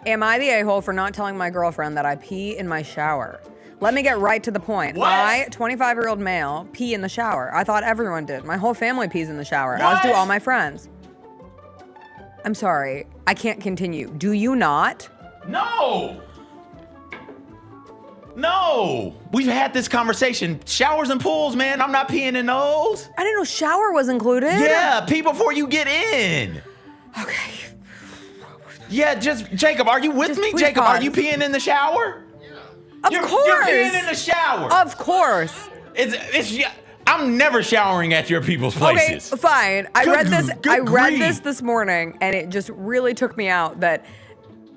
Am I the a-hole for not telling my girlfriend that I pee in my shower? Let me get right to the point. What? I, 25-year-old male, pee in the shower. I thought everyone did. My whole family pees in the shower, What? as do all my friends. I'm sorry. I can't continue. Do you not? No. We've had this conversation. Showers and pools, man. I'm not peeing in those. I didn't know shower was included. Yeah, pee before you get in. Okay. Yeah, Jacob, are you with me? Jacob, pause. are you peeing in the shower? Of course. You're peeing in the shower. Of course. I'm never showering at your people's places. Okay, fine. I Good read grief. this morning, and it just really took me out that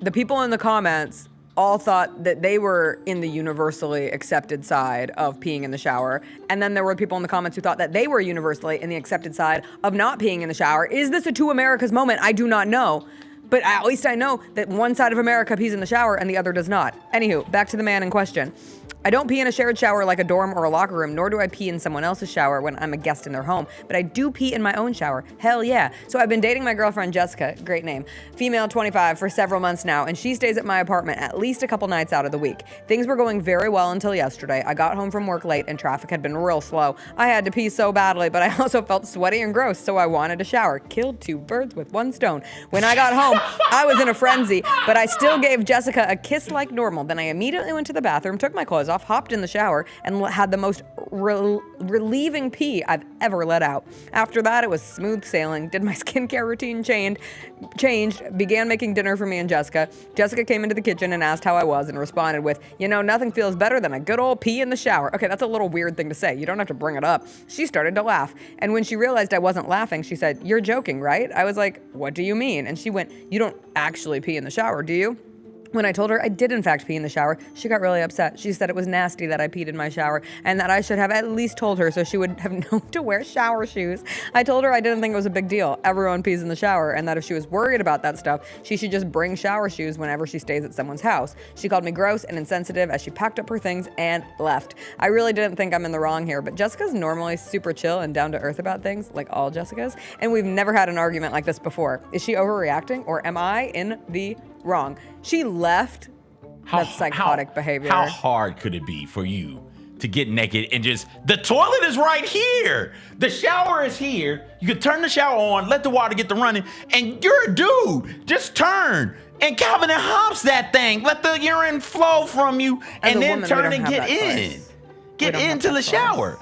the people in the comments all thought that they were in the universally accepted side of peeing in the shower. And then there were people in the comments who thought that they were universally in the accepted side of not peeing in the shower. Is this a two Americas moment? I do not know. But at least I know that one side of America pees in the shower and the other does not. Anywho, back to the man in question. I don't pee in a shared shower like a dorm or a locker room, nor do I pee in someone else's shower when I'm a guest in their home, but I do pee in my own shower. Hell yeah. So I've been dating my girlfriend, Jessica, great name, female 25, for several months now, and she stays at my apartment at least a couple nights out of the week. Things were going very well until yesterday. I got home from work late and traffic had been real slow. I had to pee so badly, but I also felt sweaty and gross, so I wanted a shower. Killed two birds with one stone. When I got home, I was in a frenzy, but I still gave Jessica a kiss like normal. Then I immediately went to the bathroom, took my clothes off, hopped in the shower, and had the most relieving pee I've ever let out. After that, it was smooth sailing. Did my skincare routine changed, began making dinner for me and Jessica. Jessica came into the kitchen and asked how I was and responded with, nothing feels better than a good old pee in the shower. Okay, that's a little weird thing to say. You don't have to bring it up. She started to laugh. And when she realized I wasn't laughing, she said, "You're joking, right?" I was like, "What do you mean?" And she went, "You don't actually pee in the shower, do you?" When I told her I did in fact pee in the shower, she got really upset. She said it was nasty that I peed in my shower and that I should have at least told her so she would have known to wear shower shoes. I told her I didn't think it was a big deal. Everyone pees in the shower, and that if she was worried about that stuff, she should just bring shower shoes whenever she stays at someone's house. She called me gross and insensitive as she packed up her things and left. I really didn't think I'm in the wrong here, but Jessica's normally super chill and down to earth about things, like all Jessicas, and we've never had an argument like this before. Is she overreacting, or am I in the wrong? She left. That's psychotic behavior. How hard could it be for you to get naked and just, the toilet is right here. The shower is here. You could turn the shower on, let the water get to running, and you're a dude. Just turn and Calvin and Hobbes that thing. Let the urine flow from you and then turn and get in. Get into the shower.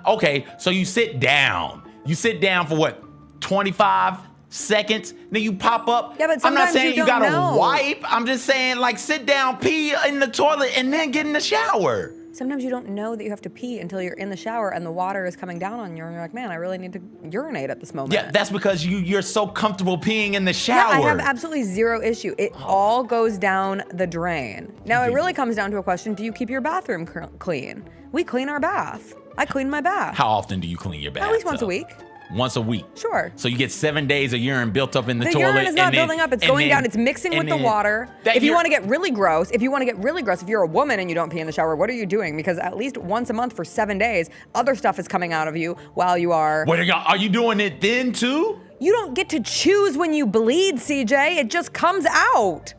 Okay, so you sit down. You sit down for what, 25 seconds? Then you pop up. Yeah, but I'm not sometimes saying you you don't gotta know. wipe. I'm just saying, like, sit down, pee in the toilet, and then get in the shower. Sometimes you don't know that you have to pee until you're in the shower and the water is coming down on you, and you're like, man, I really need to urinate at this moment. Yeah, that's because you're so comfortable peeing in the shower. Yeah, I have absolutely zero issue. It all goes down the drain. Now, it really comes down to a question, do you keep your bathroom clean? We clean our bath. I clean my bath. How often do you clean your bath? At least once a week. Once a week? Sure. So you get 7 days of urine built up in the toilet. The urine is not building up, it's going down, it's mixing with the water. If you want to get really gross, if you're a woman and you don't pee in the shower, what are you doing? Because at least once a month for 7 days, other stuff is coming out of you while you are... Are you doing it then too? You don't get to choose when you bleed, CJ. It just comes out.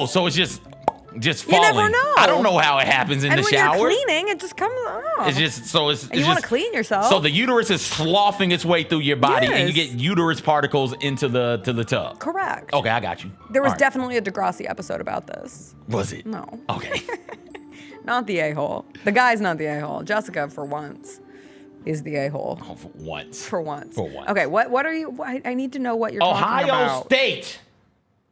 So it's just falling. You never know. I don't know how it happens in the shower. And when you're cleaning, it just comes out. It's just so it's. And you want to clean yourself. So the uterus is sloughing its way through your body, and you Yes. get uterus particles into the tub. Correct. Okay, I got you. There was All right. definitely a Degrassi episode about this. Was it? No. Okay. Not the a-hole. The guy's not the a-hole. Jessica, for once, is the a-hole. Oh, for once. For once. For once. Okay, what are you... I need to know what you're talking Ohio about. State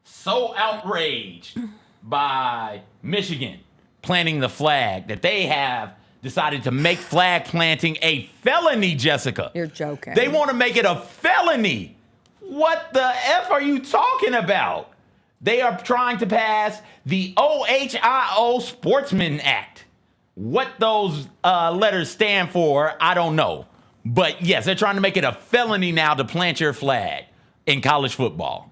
so outraged by Michigan planting the flag that they have decided to make flag planting a felony, Jessica. You're joking. They want to make it a felony. What the F are you talking about? They are trying to pass the O.H.I.O. Sportsman Act. What those letters stand for, I don't know. But yes, they're trying to make it a felony now to plant your flag in college football.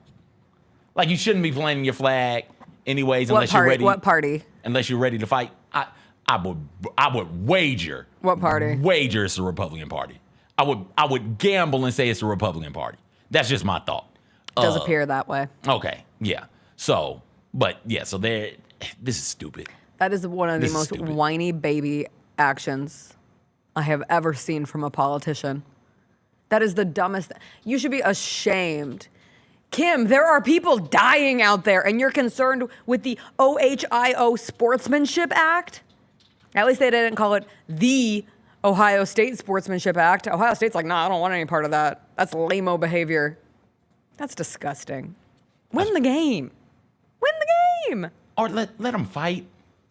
Like, you shouldn't be planting your flag anyways unless you're ready. What party? Unless you're ready to fight. I would wager. What party? Wager it's the Republican Party. I would gamble and say it's the Republican Party. That's just my thought. Does appear that way. Okay, yeah. So this is stupid. That is one of the most whiny baby actions I have ever seen from a politician. That is the dumbest. You should be ashamed. Kim, there are people dying out there, and you're concerned with the O.H.I.O. Sportsmanship Act? At least they didn't call it the Ohio State Sportsmanship Act. Ohio State's like, nah, I don't want any part of that. That's lame-o behavior. That's disgusting. Win the game. Win the game. Or let them fight.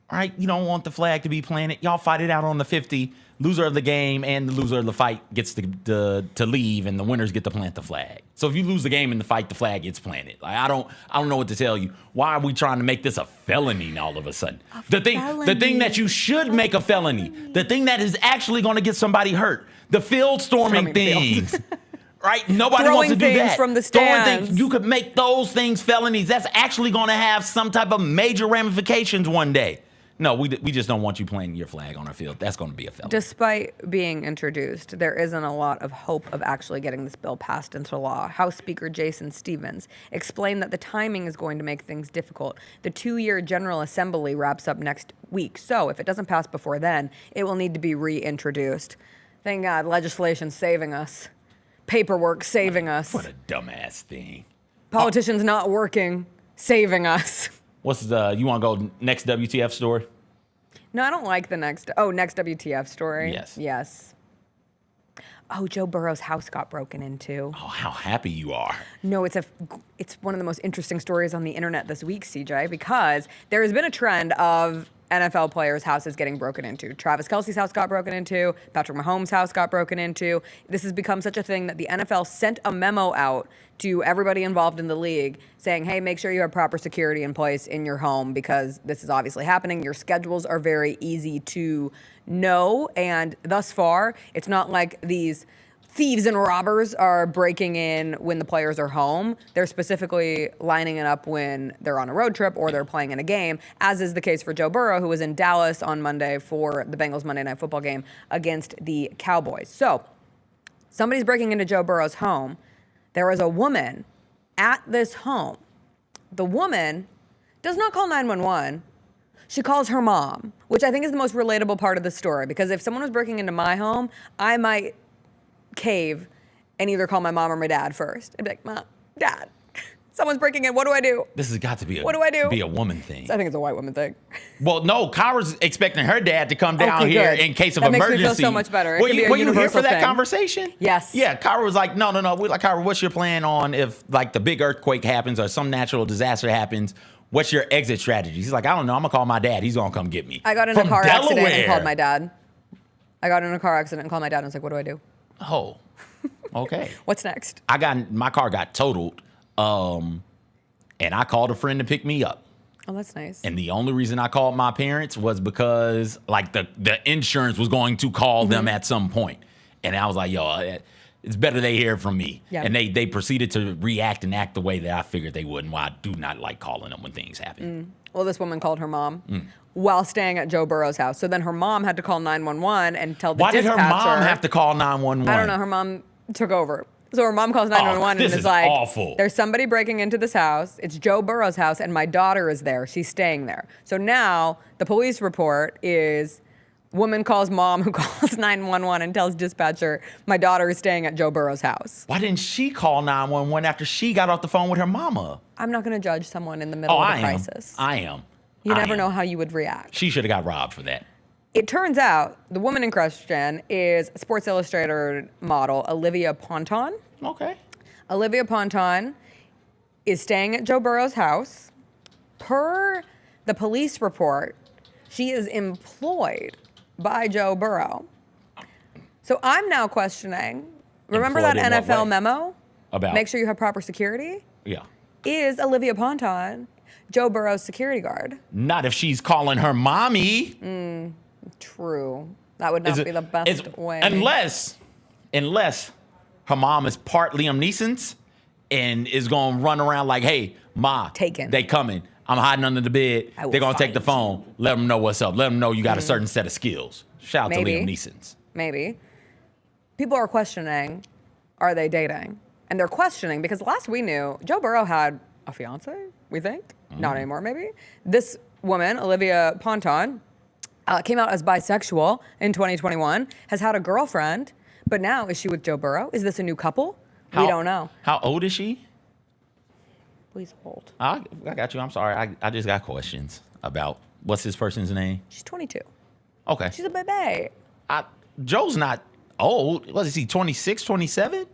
All right, you don't want the flag to be planted. Y'all fight it out on the 50. Loser of the game and the loser of the fight gets to leave, and the winners get to plant the flag. So if you lose the game in the fight, the flag gets planted. Like, I don't know what to tell you. Why are we trying to make this a felony all of a sudden? The thing that you should make a felony, the thing that is actually going to get somebody hurt, the field storming things. Right? Nobody wants to do things that. from the Throwing stands. things, you could make those things felonies. That's actually going to have some type of major ramifications one day. No, we just don't want you planting your flag on our field. That's going to be a felony. Despite being introduced, there isn't a lot of hope of actually getting this bill passed into law. House Speaker Jason Stevens explained that the timing is going to make things difficult. The 2-year General Assembly wraps up next week, so if it doesn't pass before then, it will need to be reintroduced. Thank God, legislation's saving us. Paperwork saving us. What a dumbass thing. Politicians not working, saving us. You want to go next WTF story? No, I don't like the next WTF story. Yes. Yes. Oh, Joe Burrow's house got broken into. Oh, how happy you are. No, it's one of the most interesting stories on the internet this week, CJ, because there has been a trend of NFL players' houses getting broken into. Travis Kelce's house got broken into. Patrick Mahomes' house got broken into. This has become such a thing that the NFL sent a memo out to everybody involved in the league saying, hey, make sure you have proper security in place in your home because this is obviously happening. Your schedules are very easy to know. And thus far, it's not like these thieves and robbers are breaking in when the players are home. They're specifically lining it up when they're on a road trip or they're playing in a game, as is the case for Joe Burrow, who was in Dallas on Monday for the Bengals Monday Night Football game against the Cowboys. So somebody's breaking into Joe Burrow's home. There is a woman at this home. The woman does not call 911. She calls her mom, which I think is the most relatable part of the story, because if someone was breaking into my home, I might cave and either call my mom or my dad first. I'd be like, Mom, Dad, someone's breaking in. What do I do? This has got to be What do I do? Be a woman thing. I think it's a white woman thing. Well, no, Kyra's expecting her dad to come down here good. in case of that emergency. Makes me feel so much better. Were you here for that thing. conversation? Yes. Yeah, Kyra was like, no. We're like, Kyra, what's your plan on if like the big earthquake happens or some natural disaster happens? What's your exit strategy? He's like, I don't know. I'm going to call my dad. He's going to come get me. I got in a car accident and called my dad. I got in a car accident and called my dad and was like, what do I do? Oh, okay. What's next? My car got totaled, and I called a friend to pick me up. Oh, that's nice. And the only reason I called my parents was because like the insurance was going to call them at some point. And I was like, yo, it's better they hear from me. Yeah. And they proceeded to react and act the way that I figured they would, and why I do not like calling them when things happen. Well, this woman called her mom while staying at Joe Burrow's house. So then her mom had to call 911 and tell the dispatcher. Why did her mom have to call 911? I don't know. Her mom took over. So her mom calls 911 and is like, awful. There's somebody breaking into this house. It's Joe Burrow's house, and my daughter is there. She's staying there. So now the police report is woman calls mom who calls 911 and tells dispatcher, my daughter is staying at Joe Burrow's house. Why didn't she call 911 after she got off the phone with her mama? I'm not going to judge someone in the middle of a crisis. I am. You never know how you would react. She should have got robbed for that. It turns out the woman in question is Sports Illustrated model Olivia Ponton. Okay. Olivia Ponton is staying at Joe Burrow's house. Per the police report, she is employed by Joe Burrow. So I'm now questioning, remember Employed that in what NFL way? memo? About? Make sure you have proper security? Yeah. Is Olivia Ponton Joe Burrow's security guard? Not if she's calling her mommy. True. That would not be the best way. Unless her mom is part Liam Neeson's and is going to run around like, hey, Ma, they coming. I'm hiding under the bed. They're going to take the phone. Let them know what's up. Let them know you got a certain set of skills. Shout out to Liam Neeson's. Maybe. People are questioning, are they dating? And they're questioning because last we knew, Joe Burrow had a fiance, we think. Not anymore, maybe. This woman, Olivia Ponton, came out as bisexual in 2021, has had a girlfriend, but now is she with Joe Burrow? Is this a new couple? We don't know. How old is she? Please hold. I got you. I'm sorry. I just got questions about what's this person's name? She's 22. Okay. She's a baby. Joe's not old. What is he, 26, 27?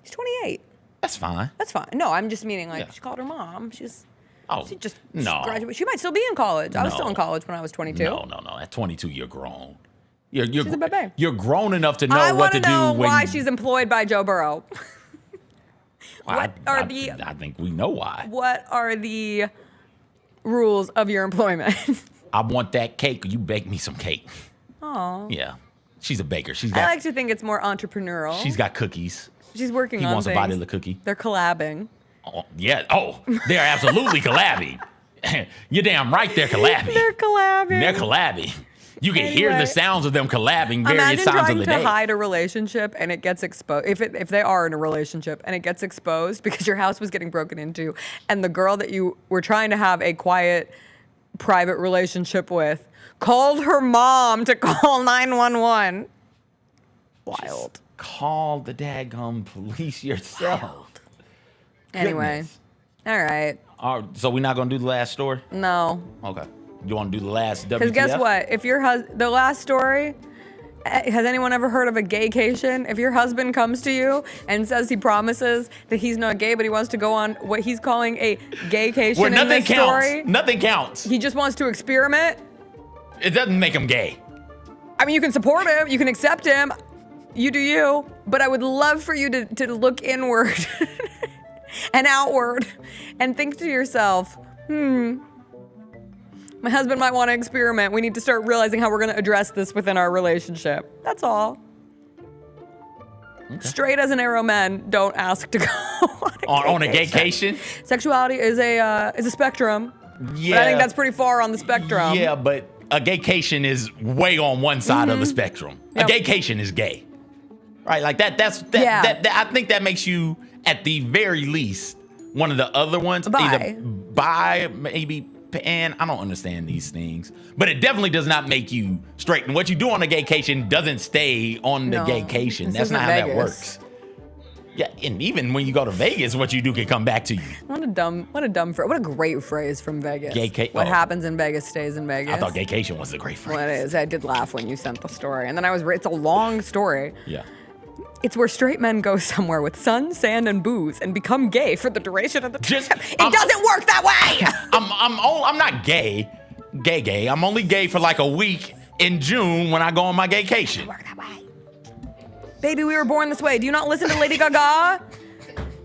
He's 28. That's fine. That's fine. No, I'm just meaning like she called her mom. She just no. graduated. She might still be in college. I was still in college when I was 22. No. At 22, you're grown. She's a baby. You're grown enough to know I what to do. know why she's employed by Joe Burrow. I think we know why. What are the rules of your employment? I want that cake. You bake me some cake. Oh. Yeah. She's a baker. I like to think it's more entrepreneurial. She's got cookies. She's working on things. He wants a body of the cookie. They're collabing. Oh, yeah. Oh, they are absolutely collabing. You're damn right they're collabing. They're collabing. You can hear the sounds of them collabing various Imagine times trying of the to day. hide a relationship and it gets exposed. If they are in a relationship and it gets exposed because your house was getting broken into and the girl that you were trying to have a quiet, private relationship with called her mom to call 911. Wild. Just call the daggum police yourself. Wild. Anyway. All right. So we're not going to do the last story? No. Okay. You want to do the last WTF? Because guess what? If the last story, has anyone ever heard of a gaycation? If your husband comes to you and says he promises that he's not gay, but he wants to go on what he's calling a gaycation Where in nothing this counts. story. Nothing counts. He just wants to experiment. It doesn't make him gay. I mean, you can support him, you can accept him, you do you, but I would love for you to look inward and outward and think to yourself, my husband might want to experiment. We need to start realizing how we're going to address this within our relationship. That's all. Okay. Straight as an arrow men don't ask to go on a gaycation. Sexuality is a spectrum. Yeah. But I think that's pretty far on the spectrum. Yeah, but a gaycation is way on one side of the spectrum. Yep. A gaycation is gay. Right? Like that I think that makes you, at the very least, one of the other ones. Either bi, maybe pan. I don't understand these things. But it definitely does not make you straight. And what you do on a gaycation doesn't stay on the gaycation. That's not how that works. Yeah, and even when you go to Vegas, what you do can come back to you. What a great phrase from Vegas. What happens in Vegas stays in Vegas. I thought gaycation was a great phrase. Well, it is. I did laugh when you sent the story. And then it's a long story. Yeah. It's where straight men go somewhere with sun, sand, and booze and become gay for the duration of the trip. It doesn't work that way! I'm not gay. Gay. I'm only gay for like a week in June when I go on my gaycation. Work that way. Baby, we were born this way. Do you not listen to Lady Gaga?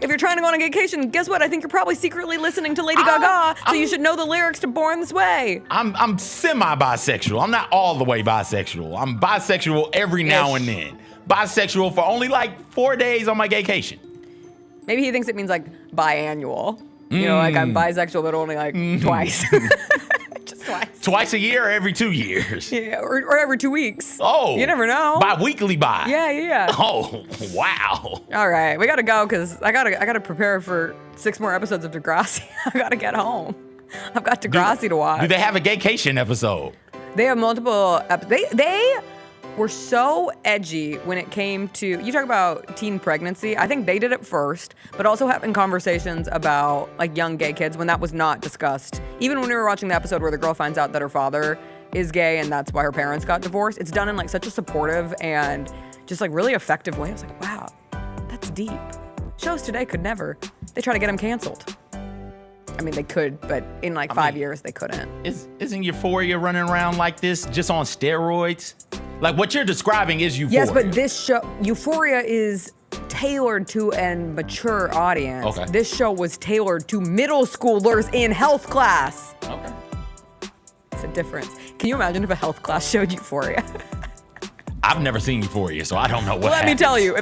If you're trying to go on a vacation, guess what? I think you're probably secretly listening to Lady Gaga, so you should know the lyrics to Born This Way. I'm semi-bisexual. I'm not all the way bisexual. I'm bisexual every now and then. Bisexual for only like 4 days on my vacation. Maybe he thinks it means like biannual. You know, like I'm bisexual, but only like twice. Just twice. Twice a year or every 2 years? Yeah, or every 2 weeks. Oh. You never know. Bi-weekly bi. Yeah. Oh, wow. All right, we gotta go because I gotta prepare for 6 more episodes of Degrassi. I gotta get home. I've got Degrassi to watch. Do they have a gaycation episode? They have multiple. They were so edgy when it came to, you talk about teen pregnancy. I think they did it first, but also having conversations about like young gay kids when that was not discussed. Even when we were watching the episode where the girl finds out that her father is gay and that's why her parents got divorced, it's done in like such a supportive and just like really effective way. I was like, wow, that's deep. Shows today could never. They try to get him canceled. I mean, they could, but in like 5 years, they couldn't. Isn't Euphoria running around like this just on steroids? Like what you're describing is Euphoria. Yes, but this show, Euphoria is tailored to a mature audience. Okay. This show was tailored to middle schoolers in health class. Okay. It's a difference. Can you imagine if a health class showed Euphoria? I've never seen Euphoria, so I don't know what Let me tell you,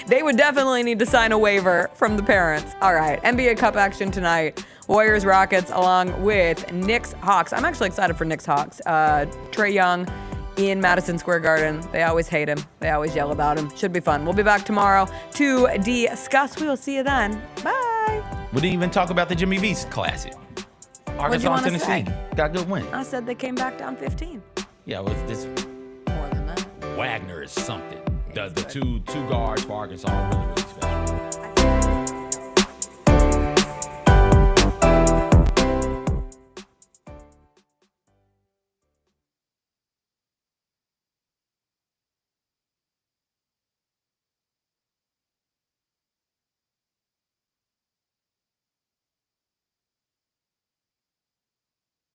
they would definitely need to sign a waiver from the parents. All right, NBA Cup action tonight. Warriors, Rockets, along with Knicks, Hawks. I'm actually excited for Knicks, Hawks. Trae Young in Madison Square Garden. They always hate him. They always yell about him. Should be fun. We'll be back tomorrow to discuss. We will see you then. Bye. We didn't even talk about the Jimmy V Classic. Arkansas, Tennessee. Say? Got a good win. I said they came back down 15. Yeah, it was this. More than that. Wagner is something. The two guards for Arkansas are really, really special.